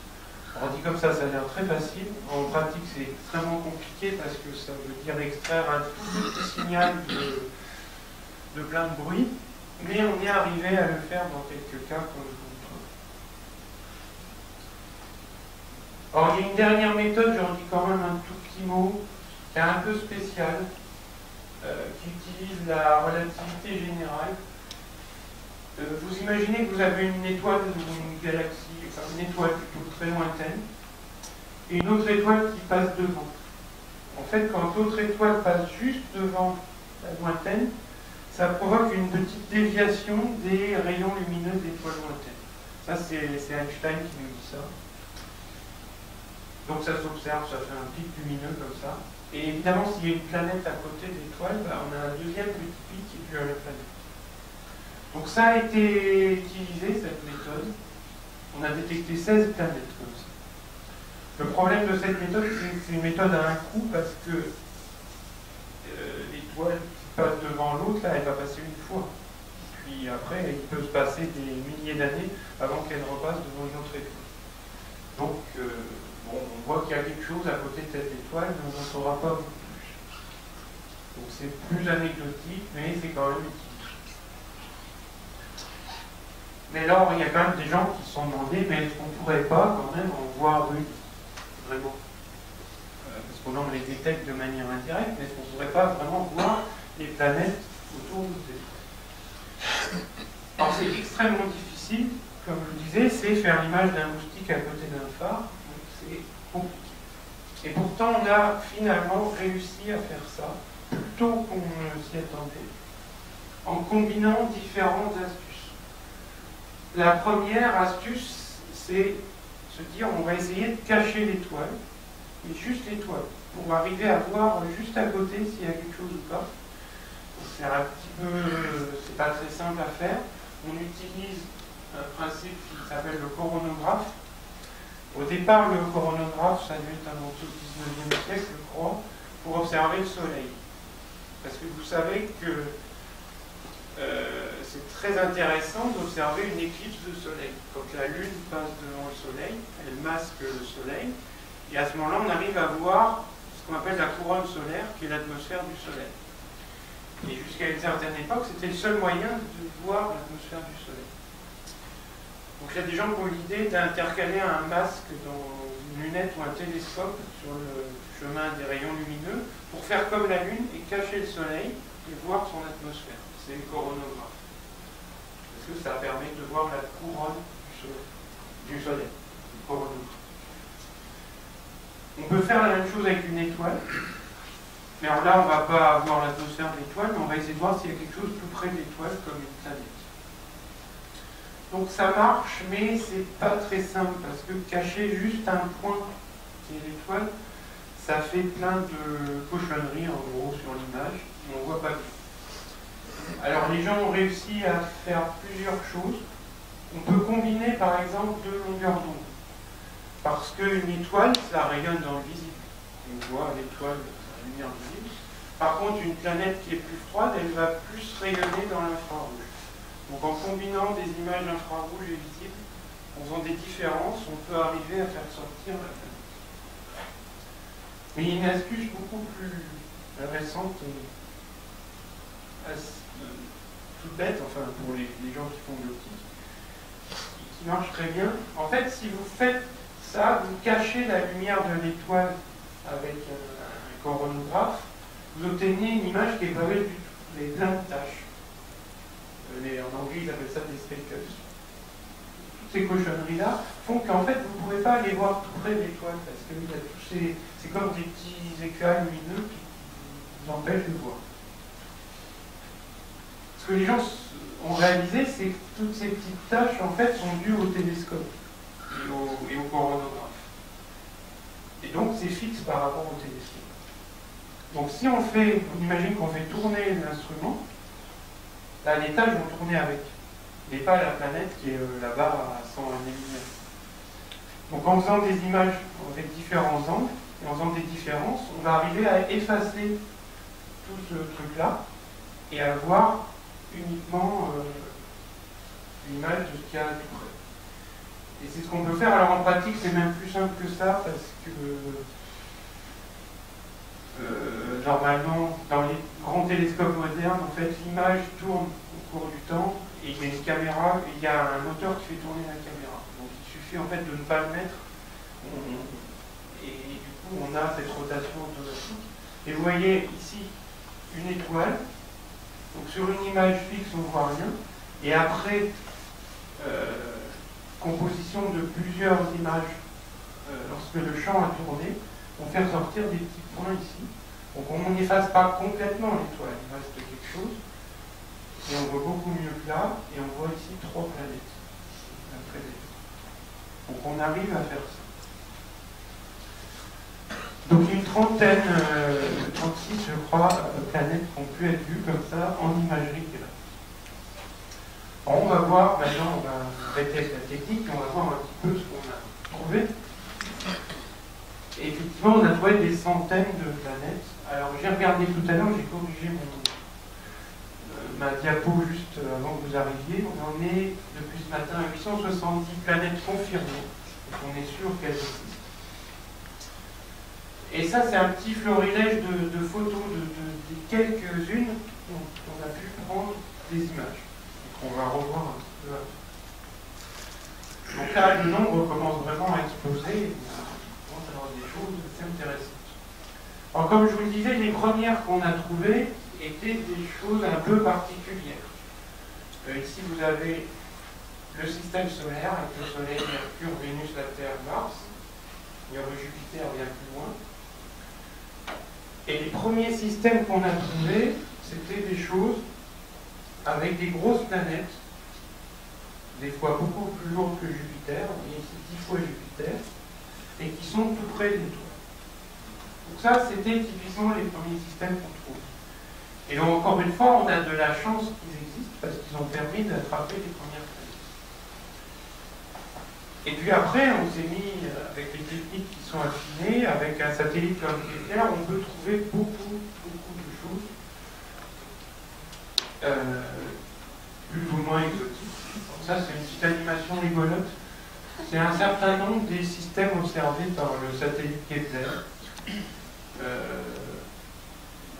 Alors dit comme ça a l'air très facile. En pratique, c'est extrêmement compliqué parce que ça veut dire extraire un tout petit signal de plein de bruit. Mais on est arrivé à le faire dans quelques cas comme je vous montre. Alors il y a une dernière méthode, j'en dis quand même un tout petit mot, qui est un peu spécial, qui utilise la relativité générale. Vous imaginez que vous avez une étoile ou une galaxie, enfin une étoile plutôt très lointaine, et une autre étoile qui passe devant. En fait, quand l'autre étoile passe juste devant la lointaine, ça provoque une petite déviation des rayons lumineux de l'étoile lointaine. Ça, c'est Einstein qui nous dit ça. Donc ça s'observe, ça fait un pic lumineux comme ça. Et évidemment, s'il y a une planète à côté de l'étoile, on a un deuxième petit pic qui est dû à la planète. Donc ça a été utilisé, cette méthode. On a détecté 16 planètes comme ça. Le problème de cette méthode, c'est que c'est une méthode à un coup parce que l'étoile qui passe devant l'autre, là, elle va passer une fois. Puis après, il peut se passer des milliers d'années avant qu'elle repasse devant une autre étoile. Donc, bon, on voit qu'il y a quelque chose à côté de cette étoile, mais on n'en saura pas beaucoup plus. Donc c'est plus anecdotique, mais c'est quand même utile. Mais alors, il y a quand même des gens qui se sont demandé, mais est-ce qu'on ne pourrait pas quand même en voir une, vraiment parce qu'on les détecte de manière indirecte, mais est-ce qu'on ne pourrait pas vraiment voir les planètes autour de nous? Alors c'est extrêmement difficile, comme je vous disais, c'est faire l'image d'un moustique à côté d'un phare, donc c'est compliqué. Et pourtant, on a finalement réussi à faire ça, plutôt qu'on ne s'y attendait, en combinant différentes astuces. La première astuce, c'est se dire on va essayer de cacher l'étoile, et juste l'étoile, pour arriver à voir juste à côté s'il y a quelque chose ou pas. C'est un petit peu, c'est pas très simple à faire. On utilise un principe qui s'appelle le coronographe. Au départ, le coronographe, ça a dû être inventé au 19e siècle, je crois, pour observer le soleil. Parce que vous savez que c'est très intéressant d'observer une éclipse de soleil. Quand la Lune passe devant le soleil, elle masque le soleil, et à ce moment-là, on arrive à voir ce qu'on appelle la couronne solaire, qui est l'atmosphère du soleil. Et jusqu'à une certaine époque, c'était le seul moyen de voir l'atmosphère du soleil. Donc il y a des gens qui ont l'idée d'intercaler un masque dans une lunette ou un télescope sur le chemin des rayons lumineux pour faire comme la Lune et cacher le soleil et voir son atmosphère. C'est le coronographe. Parce que ça permet de voir la couronne du soleil. Le coronographe. On peut faire la même chose avec une étoile. Mais alors là, on ne va pas voir l'atmosphère de l'étoile, mais on va essayer de voir s'il y a quelque chose tout près de l'étoile, comme une planète. Donc ça marche, mais c'est pas très simple, parce que cacher juste un point qui est l'étoile, ça fait plein de cochonneries, en gros, sur l'image, et on ne voit pas bien. Alors les gens ont réussi à faire plusieurs choses. On peut combiner, par exemple, deux longueurs d'onde. Parce qu'une étoile, ça rayonne dans le visible. On voit l'étoile, la lumière visible. Par contre, une planète qui est plus froide, elle va plus rayonner dans l'infrarouge. Donc en combinant des images infrarouges et visibles, en faisant des différences, on peut arriver à faire sortir la planète. Mais il y a une astuce beaucoup plus récente et toute bête, enfin pour les gens qui font de l'optique, qui marche très bien. En fait, si vous faites ça, vous cachez la lumière de l'étoile avec un coronographe, vous obtenez une image qui est pas belle du tout, les plein de taches. En anglais, ils appellent ça des speckles. Toutes ces cochonneries-là font qu'en fait, vous ne pourrez pas aller voir tout près de l'étoile, parce que c'est comme des petits éclats lumineux qui vous empêchent de voir. Ce que les gens ont réalisé, c'est que toutes ces petites taches, en fait, sont dues au télescope et au coronographe. Et donc, c'est fixe par rapport au télescope. Donc, si on imagine qu'on fait tourner l'instrument, là, les tâches vont tourner avec, et pas la planète qui est là-bas à 100 années-lumière. Donc en faisant des images avec différents angles, et en faisant des différences, on va arriver à effacer tout ce truc-là, et à voir uniquement l'image de ce qu'il y a tout près. Et c'est ce qu'on peut faire. Alors en pratique, c'est même plus simple que ça, parce que normalement, dans les grands télescopes modernes, en fait, l'image tourne au cours du temps, et il y a une caméra, il y a un moteur qui fait tourner la caméra. Donc il suffit en fait de ne pas le mettre, et du coup on a cette rotation automatique. Et vous voyez ici une étoile, donc sur une image fixe on ne voit rien, et après composition de plusieurs images, lorsque le champ a tourné, on fait ressortir des petits points ici. Donc on n'efface pas complètement l'étoile, il reste quelque chose, et on voit beaucoup mieux que là, et on voit ici 3 planètes. Donc on arrive à faire ça. Donc une trentaine, 36 je crois, planètes qui ont pu être vues comme ça en imagerie terrestre. On va voir, maintenant on va arrêter avec la technique, et on va voir un petit peu ce qu'on a trouvé. Et effectivement, on a trouvé des centaines de planètes. Alors j'ai regardé tout à l'heure, j'ai corrigé ma diapo juste avant que vous arriviez. On en est depuis ce matin à 870 planètes confirmées. Donc on est sûr qu'elles existent. Et ça, c'est un petit florilège de photos de quelques-unes dont on a pu prendre des images. Donc on va revoir un petit peu après. Donc là, le nombre commence vraiment à exploser. On commence à avoir des choses assez intéressantes. Alors comme je vous le disais, les premières qu'on a trouvées étaient des choses un peu particulières. Ici, vous avez le système solaire avec le Soleil, Mercure, Vénus, la Terre, Mars. Il y a le Jupiter bien plus loin. Et les premiers systèmes qu'on a trouvés, c'était des choses avec des grosses planètes, des fois beaucoup plus lourdes que Jupiter, et ici 10 fois Jupiter, et qui sont tout près des étoiles. Donc ça, c'était typiquement les premiers systèmes qu'on trouve. Et donc, encore une fois, on a de la chance qu'ils existent, parce qu'ils ont permis d'attraper les premières planètes. Et puis après, on s'est mis, avec les techniques qui sont affinées, avec un satellite comme Kepler, on peut trouver beaucoup de choses, plus ou moins exotiques. Donc ça, c'est une petite animation rigolote. C'est un certain nombre des systèmes observés par le satellite Kepler.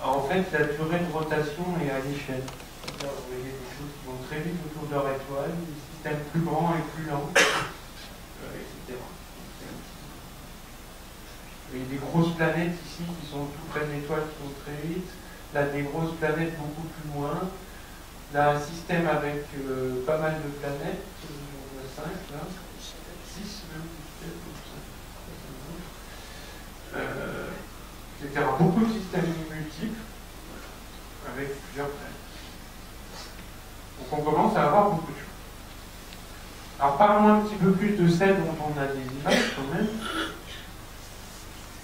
En fait, la durée de rotation est à l'échelle. Vous voyez des choses qui vont très vite autour de leur étoile, des systèmes plus grands et plus lents, etc. Vous voyez des grosses planètes ici qui sont tout près de l'étoile qui vont très vite. Là, des grosses planètes beaucoup plus loin. Là, un système avec pas mal de planètes. On a 5 là. 6 même. Etc. Beaucoup de systèmes multiples avec plusieurs planètes. Donc on commence à avoir beaucoup de choses. Alors parlons un petit peu plus de celles dont on a des images quand même.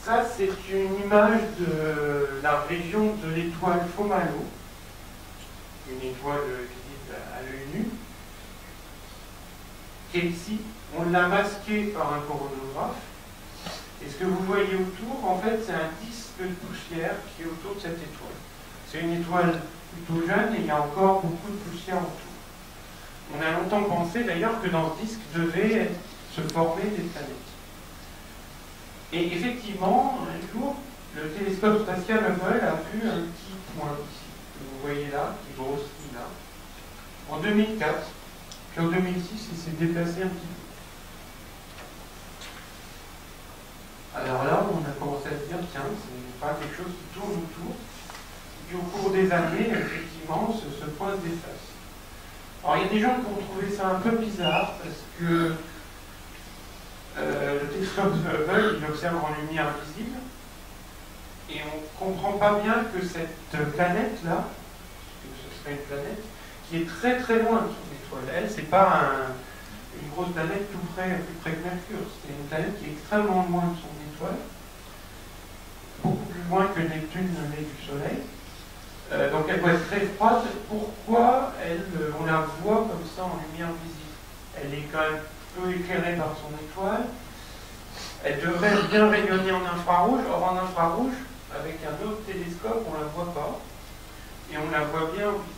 Ça, c'est une image de la région de l'étoile Fomalhaut, une étoile visible à l'œil nu, qui est ici. On l'a masquée par un coronagraphe. Et ce que vous voyez autour, en fait, c'est un disque de poussière qui est autour de cette étoile. C'est une étoile plutôt jeune et il y a encore beaucoup de poussière autour. On a longtemps pensé d'ailleurs que dans ce disque devaient se former des planètes. Et effectivement, un jour, le télescope spatial Hubble a vu un petit point ici, que vous voyez là, qui grossit là, en 2004. Puis en 2006, il s'est déplacé un petit peu. Alors là, on a commencé à se dire, tiens, c'est pas quelque chose qui tourne autour. Et puis au cours des années, effectivement, ce point se déplace. Alors il y a des gens qui ont trouvé ça un peu bizarre, parce que le télescope Hubble, il observe en lumière visible, et on ne comprend pas bien que cette planète-là, que ce serait une planète, qui est très très loin de son étoile. Elle, c'est pas une grosse planète tout près, plus près que Mercure. C'est une planète qui est extrêmement loin de son étoile, beaucoup plus loin que Neptune l'est du Soleil. Donc elle doit être très froide. Pourquoi on la voit comme ça en lumière visible? Elle est quand même peu éclairée par son étoile. Elle devrait bien rayonner en infrarouge. Or en infrarouge, avec un autre télescope, on ne la voit pas. Et on la voit bien en visible.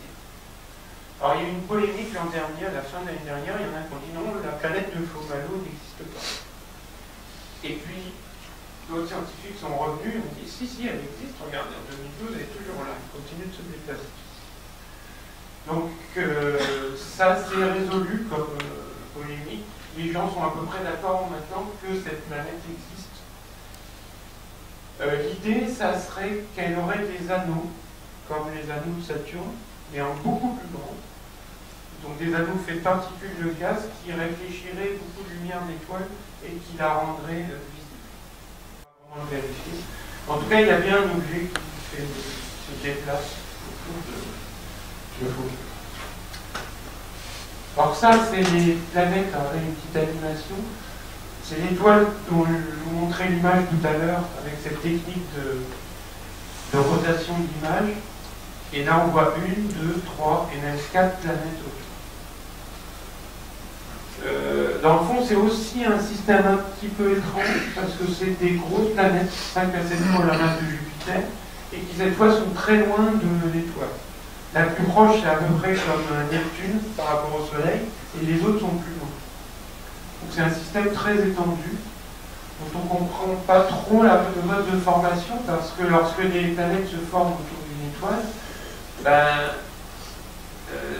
Alors il y a eu une polémique l'an dernier, à la fin de l'année dernière, il y en a qui ont dit non, la planète de Fomalhaut n'existe pas. Et puis, d'autres scientifiques sont revenus et ont dit si, elle existe, regardez, en 2012, elle est toujours là, elle continue de se déplacer. Donc, ça s'est résolu comme polémique. Les gens sont à peu près d'accord maintenant que cette planète existe. L'idée, ça serait qu'elle aurait des anneaux, comme les anneaux de Saturne, mais en beaucoup plus grand. Donc des anneaux faits de particules de gaz qui réfléchiraient beaucoup de lumière d'étoiles et qui la rendraient visible. On va vérifier. En tout cas, il y a bien un objet qui se déplace autour de Fomalhaut. Alors ça, c'est les planètes, alors là, une petite animation. C'est l'étoile dont je vous montrais l'image tout à l'heure avec cette technique de rotation d'image. Et là, on voit 1, 2, 3, et il reste 4 planètes autour. Dans le fond, c'est aussi un système un petit peu étrange, parce que c'est des grosses planètes, 5 à 7 fois la masse de Jupiter, et qui cette fois sont très loin de l'étoile. La plus proche, c'est à peu près comme Neptune par rapport au Soleil, et les autres sont plus loin. Donc c'est un système très étendu, dont on ne comprend pas trop le mode de formation, parce que lorsque des planètes se forment autour d'une étoile,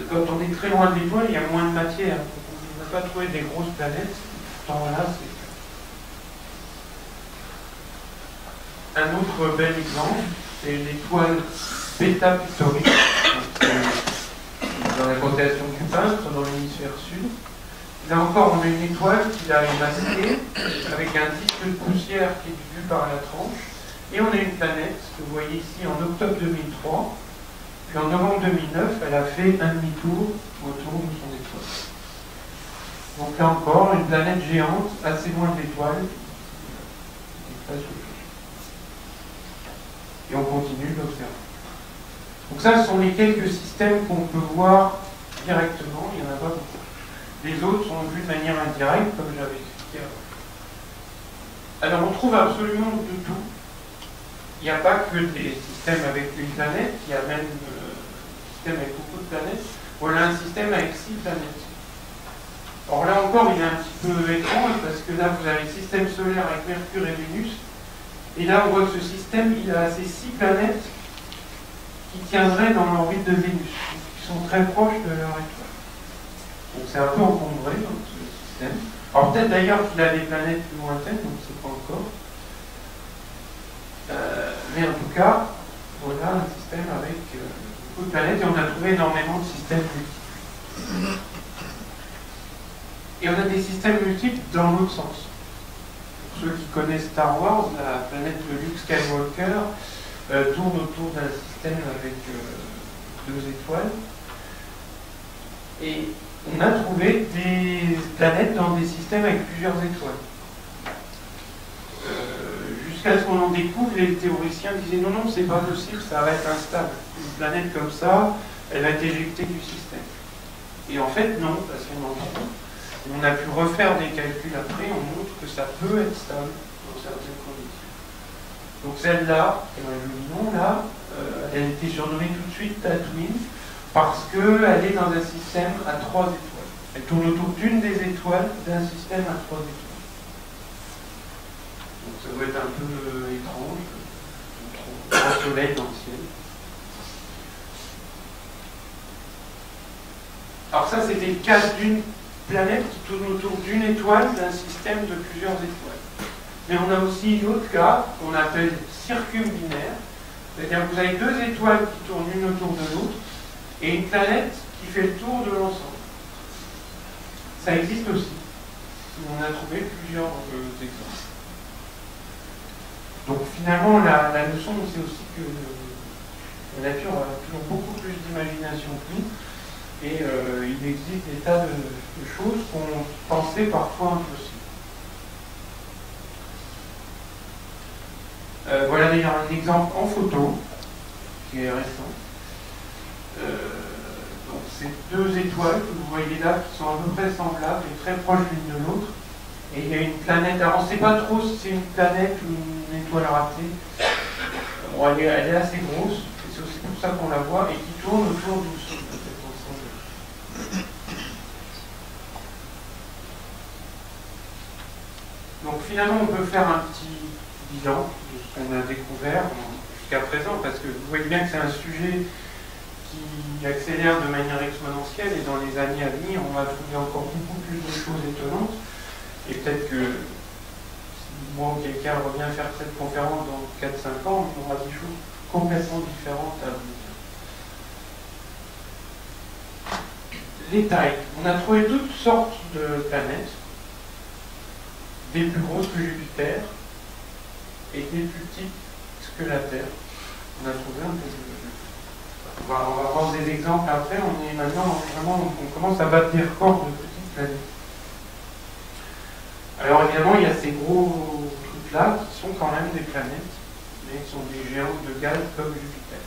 quand on est très loin de l'étoile, il y a moins de matière. Donc on ne va pas trouver des grosses planètes. Pourtant là, c'est un autre bel exemple, c'est l'étoile Beta Pistorius, dans la constellation du Peintre, dans l'hémisphère sud. Là encore, on a une étoile qui est masquée, avec un disque de poussière qui est vu par la tranche, et on a une planète, que vous voyez ici en octobre 2003, puis en novembre 2009, elle a fait un demi-tour autour de son étoile. Donc là encore, une planète géante, assez loin de l'étoile, et on continue de l'observer. Donc ça, ce sont les quelques systèmes qu'on peut voir directement, il n'y en a pas beaucoup. Les autres sont vus de manière indirecte, comme j'avais expliqué avant. Alors on trouve absolument de tout. Il n'y a pas que des systèmes avec une planète, il y a même un système avec beaucoup de planètes. Voilà un système avec 6 planètes. Or là encore, il est un petit peu étrange, parce que là, vous avez le système solaire avec Mercure et Vénus. Et là, on voit que ce système, il a ces 6 planètes qui tiendraient dans l'orbite de Vénus, qui sont très proches de leur étoile. Donc c'est un peu encombré, hein, ce système. Alors peut-être d'ailleurs qu'il a des planètes plus lointaines, on ne sait pas encore. Mais en tout cas, voilà un système avec beaucoup de planètes, et on a trouvé énormément de systèmes multiples. Et on a des systèmes multiples dans l'autre sens. Pour ceux qui connaissent Star Wars, la planète de Luke Skywalker tourne autour d'un système avec 2 étoiles. Et on a trouvé des planètes dans des systèmes avec plusieurs étoiles. Jusqu'à ce qu'on en découvre, les théoriciens disaient non, c'est pas possible, ça va être instable. Une planète comme ça, elle va être éjectée du système. Et en fait, non, parce qu'on en trouve. On a pu refaire des calculs après, on montre que ça peut être stable dans certaines conditions. Donc celle-là, le nom là, elle a été surnommée tout de suite Tatooine, parce qu'elle est dans un système à 3 étoiles. Elle tourne autour d'une des étoiles d'un système à 3 étoiles. Donc ça doit être un peu étrange. On trouve un soleil dans le ciel. Alors ça, c'était le cas d'une planète qui tourne autour d'une étoile d'un système de plusieurs étoiles. Mais on a aussi l'autre cas qu'on appelle circumbinaire. C'est-à-dire que vous avez 2 étoiles qui tournent l'une autour de l'autre et une planète qui fait le tour de l'ensemble. Ça existe aussi. On a trouvé plusieurs exemples. Donc finalement, la leçon, c'est aussi que la nature a toujours beaucoup plus d'imagination que nous. Et il existe des tas de choses qu'on pensait parfois impossibles. Voilà d'ailleurs un exemple en photo, qui est récent. Donc c'est 2 étoiles que vous voyez là, qui sont à peu près semblables et très proches l'une de l'autre. Et il y a une planète, alors on ne sait pas trop si c'est une planète ou une étoile ratée. Bon, elle est assez grosse, et c'est aussi pour ça qu'on la voit, et qui tourne autour du Soleil. finalement, on peut faire un petit bilan de ce qu'on a découvert jusqu'à présent, parce que vous voyez bien que c'est un sujet qui accélère de manière exponentielle, et dans les années à venir, on va trouver encore beaucoup plus de choses étonnantes. Et peut-être que si moi ou quelqu'un revient faire cette conférence dans 4-5 ans, on aura des choses complètement différentes à vous dire. Les tailles. On a trouvé toutes sortes de planètes, des plus grosses que Jupiter et des plus petites que la Terre. On a trouvé un peu de... On va voir des exemples après. On est maintenant vraiment, on commence à battre des records de petites planètes. Alors évidemment, il y a ces gros trucs-là qui sont quand même des planètes, mais qui sont des géants de gaz comme Jupiter.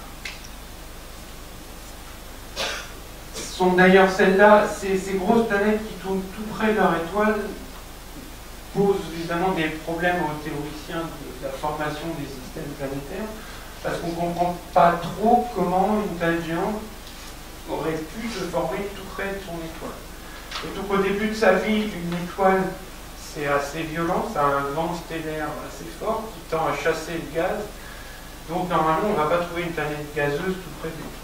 Ce sont d'ailleurs celles-là, ces grosses planètes qui tournent tout près de leur étoile, posent évidemment des problèmes aux théoriciens de la formation des systèmes planétaires, parce qu'on ne comprend pas trop comment une planète géante aurait pu se former tout près de son étoile. Surtout qu'au début de sa vie, une étoile, c'est assez violent, ça a un vent stellaire assez fort qui tend à chasser le gaz. Donc normalement, on ne va pas trouver une planète gazeuse tout près de l'étoile.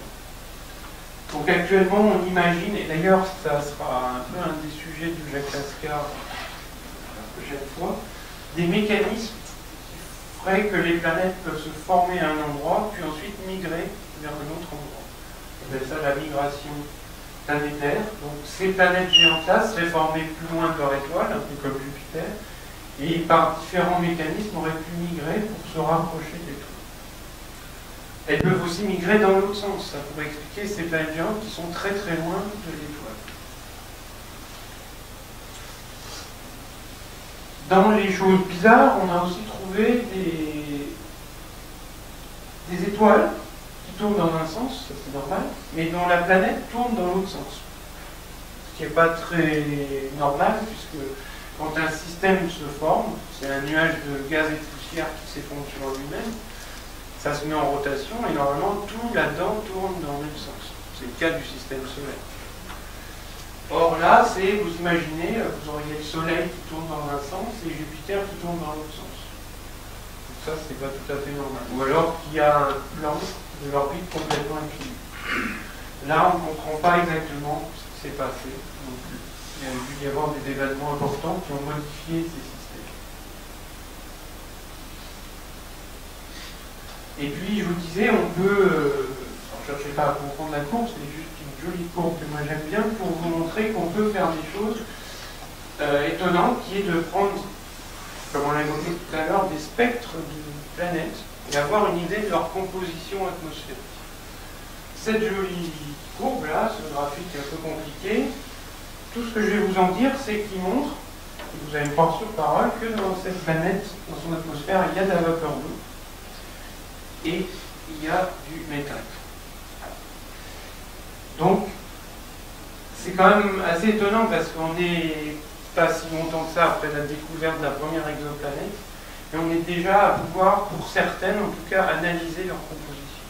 Donc actuellement, on imagine, et d'ailleurs ça sera un peu un des sujets du Jacques Lascar la prochaine fois, des mécanismes qui feraient que les planètes peuvent se former à un endroit, puis ensuite migrer vers un autre endroit. On appelle ça la migration planétaire. Donc ces planètes géantes-là seraient formées plus loin de leur étoile, un peu comme Jupiter, et par différents mécanismes auraient pu migrer pour se rapprocher de l'étoile. Elles peuvent aussi migrer dans l'autre sens. Ça pourrait expliquer ces planètes géantes qui sont très très loin de l'étoile. Dans les choses bizarres, on a aussi trouvé des étoiles qui tournent dans un sens, ça c'est normal, mais dont la planète tourne dans l'autre sens. Ce qui n'est pas très normal, puisque quand un système se forme, c'est un nuage de gaz et de poussière qui s'effondre sur lui-même, ça se met en rotation et normalement tout là-dedans tourne dans le même sens. C'est le cas du système solaire. Or là, vous imaginez, vous auriez le Soleil qui tourne dans un sens et Jupiter qui tourne dans l'autre sens. Donc ça, c'est pas tout à fait normal. Ou alors qu'il y a un plan de l'orbite complètement incliné. Là, on ne comprend pas exactement ce qui s'est passé non plus. Il y a dû y avoir des événements importants qui ont modifié ces systèmes. Et puis, je vous disais, on peut, ne cherchez pas à comprendre la courbe, c'est juste une jolie courbe que moi j'aime bien pour vous montrer qu'on peut faire des choses étonnantes, qui est de prendre, comme on l'a évoqué tout à l'heure, des spectres de planètes et avoir une idée de leur composition atmosphérique. Cette jolie courbe-là, ce graphique un peu compliqué, tout ce que je vais vous en dire, c'est qu'il montre, et vous allez me croire sur parole, que dans cette planète, dans son atmosphère, il y a de la vapeur d'eau et il y a du méthane. Donc, c'est quand même assez étonnant parce qu'on n'est pas si longtemps que ça après la découverte de la première exoplanète, mais on est déjà à pouvoir, pour certaines en tout cas, analyser leur composition.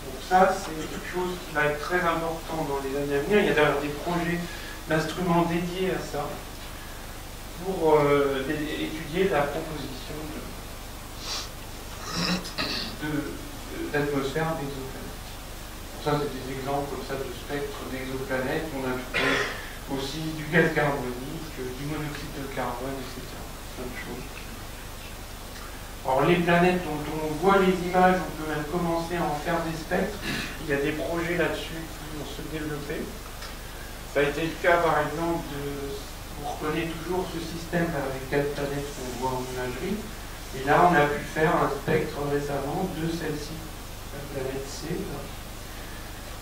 Donc ça, c'est quelque chose qui va être très important dans les années à venir. Il y a d'ailleurs des projets d'instruments dédiés à ça pour étudier la composition d'atmosphère d'exoplanètes. Ça, c'est des exemples comme ça de spectres d'exoplanètes. On a trouvé aussi du gaz carbonique, du monoxyde de carbone, etc. Plein de choses. Alors, les planètes dont on voit les images, on peut même commencer à en faire des spectres. Il y a des projets là-dessus qui vont se développer. Ça a été le cas, par exemple, on reconnaît toujours ce système avec 4 planètes qu'on voit en imagerie. Et là, on a pu faire un spectre récemment de celle-ci, la planète C,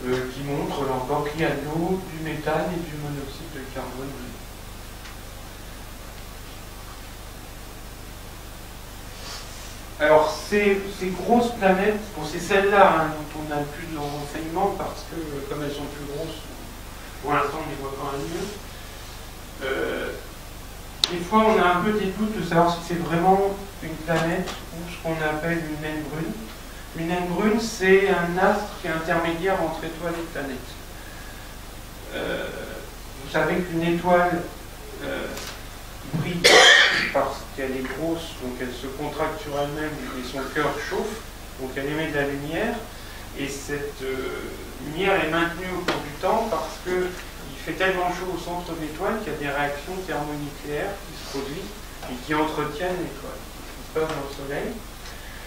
qui montre, là encore, qu'il y a de l'eau, du méthane et du monoxyde de carbone. Alors, ces grosses planètes, bon, c'est celles-là hein, dont on a le plus de renseignements, parce que, comme elles sont plus grosses, pour l'instant, on les voit quand même mieux. Des fois, on a un peu des doutes de savoir si c'est vraiment une planète ou ce qu'on appelle une naine brune. Une naine brune, c'est un astre qui est intermédiaire entre étoile et planète. Vous savez qu'une étoile brille qu'elle est grosse, donc elle se contracte sur elle-même et son cœur chauffe, donc elle émet de la lumière, et cette lumière est maintenue au cours du temps parce qu'il fait tellement chaud au centre de l'étoile qu'il y a des réactions thermonucléaires qui se produisent et qui entretiennent l'étoile, ce qui se passe dans le Soleil.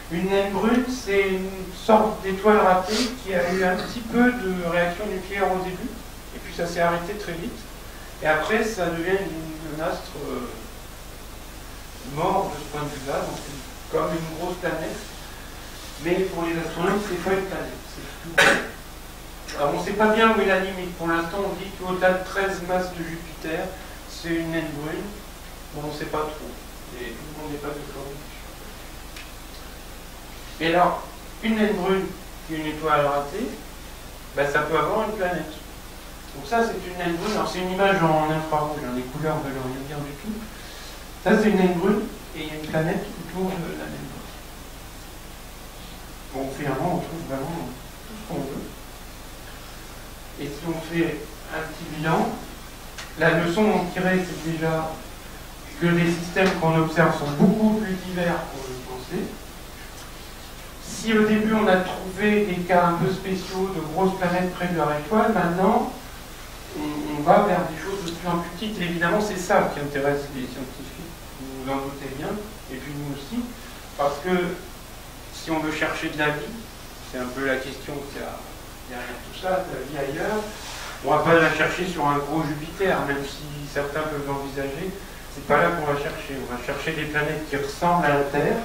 Une naine brune, c'est une sorte d'étoile ratée qui a eu un petit peu de réaction nucléaire au début, et puis ça s'est arrêté très vite. Et après, ça devient un astre mort de ce point de vue-là, donc comme une grosse planète. Mais pour les astronomes, c'est pas une planète, c'est tout. Alors on ne sait pas bien où est la limite. Pour l'instant, on dit qu'au-delà de 13 masses de Jupiter, c'est une naine brune. Bon, on ne sait pas trop. Et tout le monde n'est pas d'accord. Et alors, une naine brune qui est une étoile ratée, ben, ça peut avoir une planète. Donc ça, c'est une naine brune. Alors c'est une image en infrarouge, les couleurs ne veulent rien dire du tout. Ça, c'est une naine brune, et il y a une planète autour de la naine brune. Bon, finalement, on trouve vraiment tout ce qu'on veut. Et si on fait un petit bilan, la leçon qu'on tirait, c'est déjà que les systèmes qu'on observe sont beaucoup plus divers qu'on le pensait. Si au début on a trouvé des cas un peu spéciaux de grosses planètes près de leur étoile, maintenant on va vers des choses de plus en plus petites. Et évidemment, c'est ça qui intéresse les scientifiques, vous vous en doutez bien, et puis nous aussi, parce que si on veut chercher de la vie, c'est un peu la question qu'il y a derrière tout ça, de la vie ailleurs, on ne va pas la chercher sur un gros Jupiter, même si certains peuvent l'envisager. C'est pas là qu'on va chercher. On va chercher des planètes qui ressemblent à la Terre,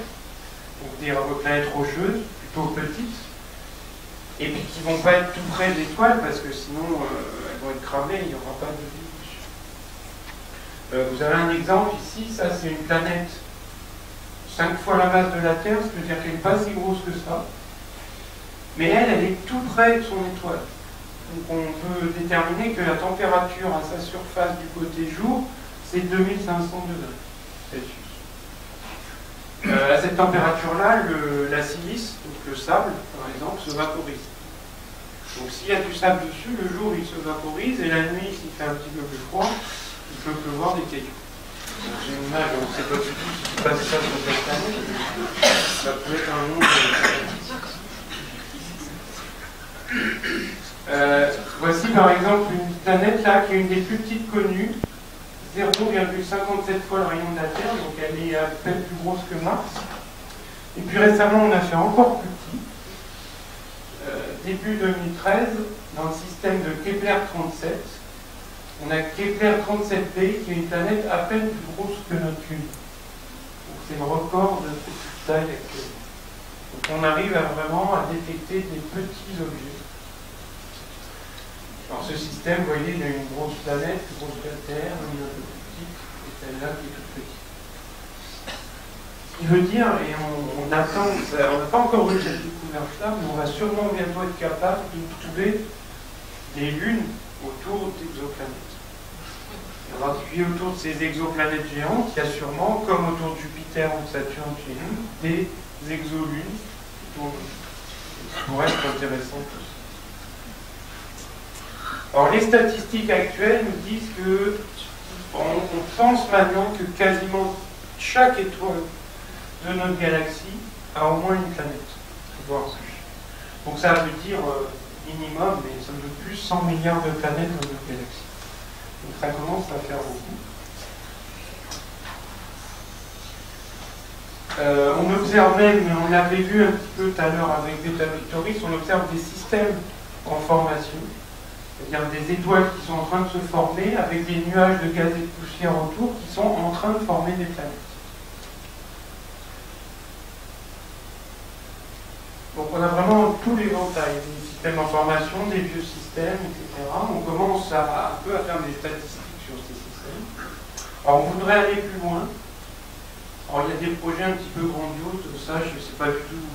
donc des planètes rocheuses, plutôt petites, et puis qui ne vont pas être tout près de l'étoile, parce que sinon elles vont être cramées, il n'y aura pas de vie. Vous avez un exemple ici, ça c'est une planète 5 fois la masse de la Terre, ce qui veut dire qu'elle n'est pas si grosse que ça, mais elle est tout près de son étoile. Donc on peut déterminer que la température à sa surface du côté jour, c'est 2500 degrés Celsius. À cette température-là, la silice, donc le sable, par exemple, se vaporise. Donc s'il y a du sable dessus, le jour il se vaporise, et la nuit, s'il fait un petit peu plus froid, il peut pleuvoir des cailloux. J'ai une image, on ne sait pas du tout ce qui passe ça sur cette planète. Ça peut être un monde. Voici par exemple une planète là qui est une des plus petites connues, 0,57 fois le rayon de la Terre, donc elle est à peine plus grosse que Mars. Et puis récemment, on a fait encore plus petit. Début 2013, dans le système de Kepler 37, on a Kepler 37b qui est une planète à peine plus grosse que notre Lune. Donc c'est le record de petite taille actuelle. Donc on arrive vraiment à détecter des petits objets. Alors ce système, vous voyez, il y a une grosse planète, plus grosse que la Terre, une un peu plus petite, et celle-là qui est toute petite. Ce qui veut dire, et on attend, on n'a pas encore eu cette découverte-là, mais on va sûrement bientôt être capable de trouver des lunes autour d'exoplanètes. En particulier autour de ces exoplanètes géantes, il y a sûrement, comme autour de Jupiter ou de Saturne chez nous, des exolunes qui tournent. Ça pourrait être intéressant tout ça. Alors les statistiques actuelles nous disent que on pense maintenant que quasiment chaque étoile de notre galaxie a au moins une planète, voire plus. Donc ça veut dire minimum, mais ça veut plus 100 milliards de planètes dans notre galaxie. Donc ça commence à faire beaucoup. On observe même, on l'avait vu un petit peu tout à l'heure avec Beta Victoris, on observe des systèmes en formation. C'est-à-dire des étoiles qui sont en train de se former avec des nuages de gaz et de poussière autour qui sont en train de former des planètes. Donc on a vraiment tous les éventails, des systèmes en formation, des vieux systèmes, etc. On commence un peu à faire des statistiques sur ces systèmes. Alors on voudrait aller plus loin. Alors il y a des projets un petit peu grandioses, ça je ne sais pas du tout,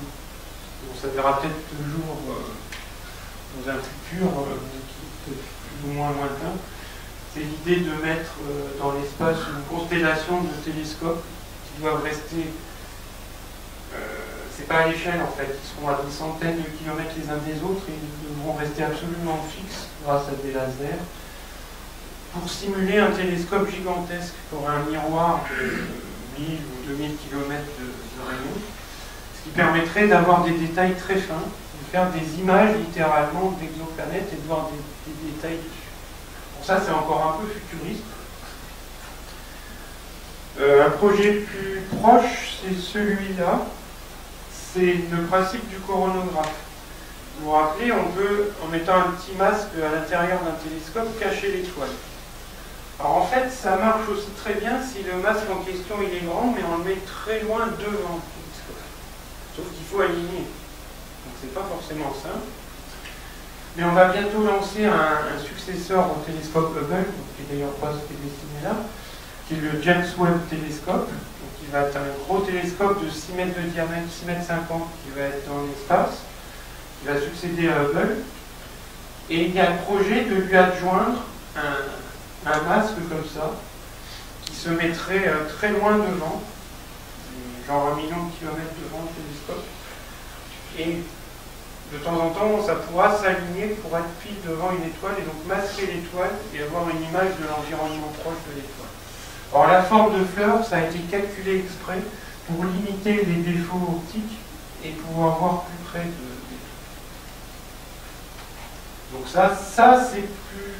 on ça verra peut-être toujours dans un futur plus ou moins lointain, c'est l'idée de mettre dans l'espace une constellation de télescopes qui doivent rester, c'est pas à l'échelle en fait, ils seront à des centaines de kilomètres les uns des autres et ils devront rester absolument fixes grâce à des lasers pour simuler un télescope gigantesque qui aura un miroir de 1000 ou 2000 km de rayon, ce qui permettrait d'avoir des détails très fins, de faire des images littéralement d'exoplanètes et de voir des détails dessus. Bon, ça c'est encore un peu futuriste. Un projet plus proche, c'est celui-là, c'est le principe du coronographe. Vous vous rappelez, on peut, en mettant un petit masque à l'intérieur d'un télescope, cacher l'étoile. Alors en fait, ça marche aussi très bien si le masque en question il est grand, mais on le met très loin devant le télescope. Sauf qu'il faut aligner. Donc c'est pas forcément simple. Mais on va bientôt lancer un successeur au télescope Hubble, qui est d'ailleurs pas ce qui est dessiné là, qui est le James Webb Telescope, donc qui va être un gros télescope de 6 mètres de diamètre, 6 mètres 50, qui va être dans l'espace, qui va succéder à Hubble. Et il y a le projet de lui adjoindre un masque comme ça, qui se mettrait très loin devant, genre 1 million de kilomètres devant le télescope. Et de temps en temps, ça pourra s'aligner pour être pile devant une étoile et donc masquer l'étoile et avoir une image de l'environnement proche de l'étoile. Alors la forme de fleur, ça a été calculé exprès pour limiter les défauts optiques et pouvoir voir plus près de l'étoile. Donc ça c'est plus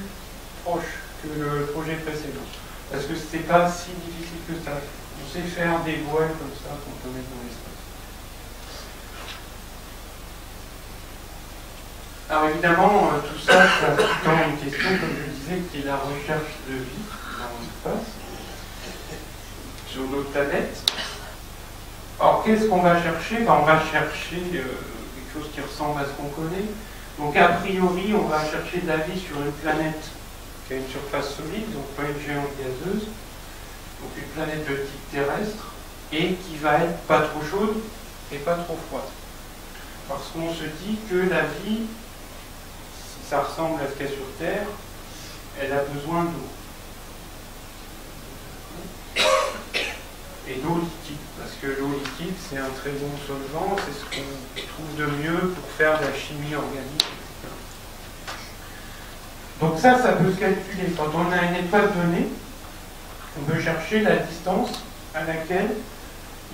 proche que le projet précédent, parce que c'est pas si difficile que ça. On sait faire des voiles comme ça qu'on peut mettre dans l'espace. Alors évidemment, tout ça, ça sous-tend une question, comme je disais, qui est la recherche de vie dans l'espace, sur d'autres planètes. Alors qu'est-ce qu'on va chercher? On va chercher quelque chose qui ressemble à ce qu'on connaît. Donc a priori, on va chercher de la vie sur une planète qui a une surface solide, donc pas une géante gazeuse, donc une planète de type terrestre, et qui va être pas trop chaude et pas trop froide. Parce qu'on se dit que la vie, si ça ressemble à ce qu'il y a sur Terre, elle a besoin d'eau. Et d'eau liquide, parce que l'eau liquide, c'est un très bon solvant, c'est ce qu'on trouve de mieux pour faire de la chimie organique, etc. Donc ça peut se calculer. Quand on a une étoile donnée, on peut chercher la distance à laquelle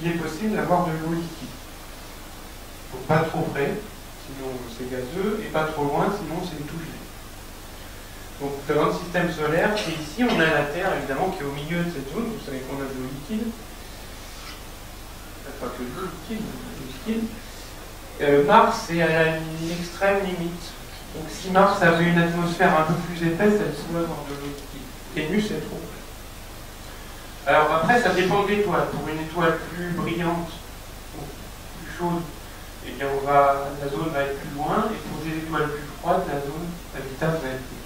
il est possible d'avoir de l'eau liquide. Donc pas trop près, sinon c'est gazeux, et pas trop loin, sinon c'est tout gelé. Donc dans le système solaire, et ici on a la Terre évidemment qui est au milieu de cette zone, vous savez qu'on a de l'eau liquide. Pas que de l'eau liquide. Mars est à l'extrême limite. Donc si Mars avait une atmosphère un peu plus épaisse, elle pourrait avoir de l'eau liquide. Vénus est trop près. Alors après, ça dépend de l'étoile. Pour une étoile plus brillante, plus chaude, eh bien la zone va être plus loin, et pour des étoiles plus froides, la zone habitable va être plus loin.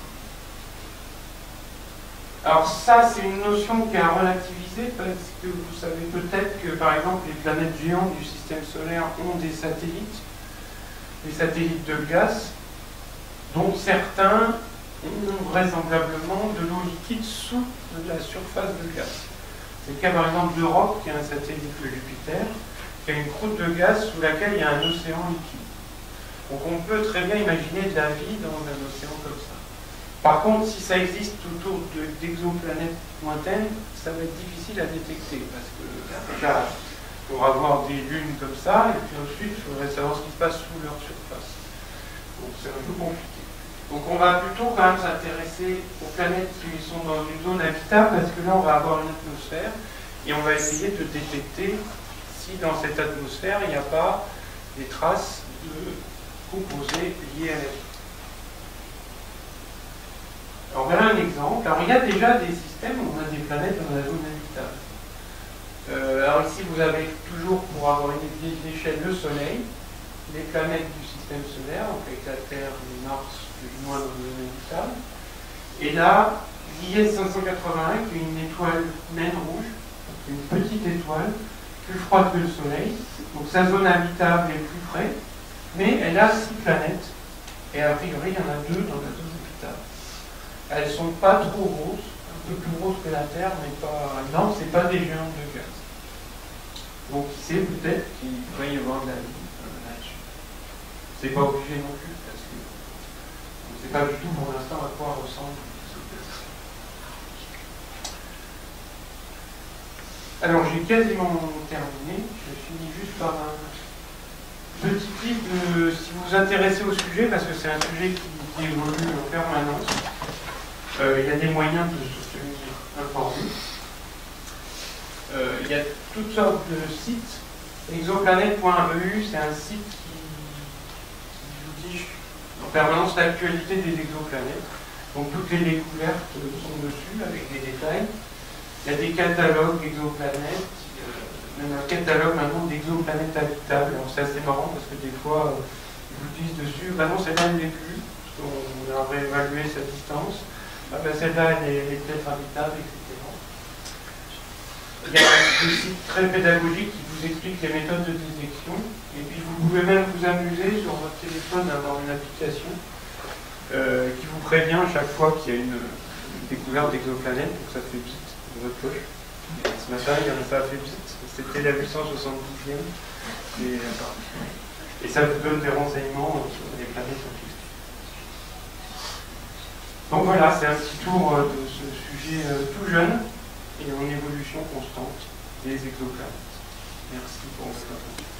Alors ça, c'est une notion qui a relativisé, parce que vous savez peut-être que, par exemple, les planètes géantes du système solaire ont des satellites de gaz, dont certains ont vraisemblablement de l'eau liquide sous la surface de gaz. C'est le cas par exemple d'Europe, qui est un satellite de Jupiter, qui a une croûte de gaz sous laquelle il y a un océan liquide. Donc on peut très bien imaginer de la vie dans un océan comme ça. Par contre, si ça existe autour d'exoplanètes lointaines, ça va être difficile à détecter, parce que déjà, il faudra avoir des lunes comme ça, et puis ensuite, il faudrait savoir ce qui se passe sous leur surface. Donc c'est un peu compliqué. Donc on va plutôt quand même s'intéresser aux planètes qui sont dans une zone habitable, parce que là on va avoir une atmosphère, et on va essayer de détecter si dans cette atmosphère il n'y a pas des traces de composés liés à la vie. Alors voilà un exemple. Alors il y a déjà des systèmes où on a des planètes dans la zone habitable. Alors ici vous avez toujours, pour avoir une échelle, le Soleil, les planètes du système solaire, donc avec la Terre, et Mars, plus ou moins dans le zone habitable. Et là, l'IS 581, qui est une étoile naine rouge, donc une petite étoile, plus froide que le Soleil. Donc sa zone habitable est plus près, mais elle a 6 planètes. Et a priori, il y en a 2 dans la zone habitable. Elles ne sont pas trop grosses, un peu plus grosses que la Terre, mais pas. Non, ce n'est pas des géantes de gaz. Donc, qui sait, peut-être qu'il pourrait y avoir de la vie là-dessus. C'est pas obligé non plus, parce que on ne sait pas du tout pour l'instant à quoi ressemble ce gaz. Alors j'ai quasiment terminé, je finis juste par un petit tip de, si vous vous intéressez au sujet, parce que c'est un sujet qui évolue en permanence, il y a des moyens de se tenir informé. Il y a toutes sortes de sites. Exoplanet.eu, c'est un site qui vous dit en permanence l'actualité des exoplanètes. Donc toutes les découvertes sont dessus avec des détails. Il y a des catalogues d'exoplanètes, même un catalogue maintenant d'exoplanètes habitables. Alors c'est assez marrant parce que des fois, ils vous disent dessus, bah non, celle-là elle n'est plus, parce qu'on a réévalué sa distance. Ah ben celle-là elle est peut-être habitable, etc. Il y a des sites très pédagogiques qui vous expliquent les méthodes de détection. Et puis vous pouvez même vous amuser sur votre téléphone d'avoir une application qui vous prévient à chaque fois qu'il y a une découverte d'exoplanète, donc ça fait bzz dans votre poche. Ce matin, ça a fait bzz, c'était la 872e. Et ça vous donne des renseignements sur les planètes en question. Donc voilà, c'est un petit tour de ce sujet tout jeune et en évolution constante des exoplanètes. Merci pour votre attention.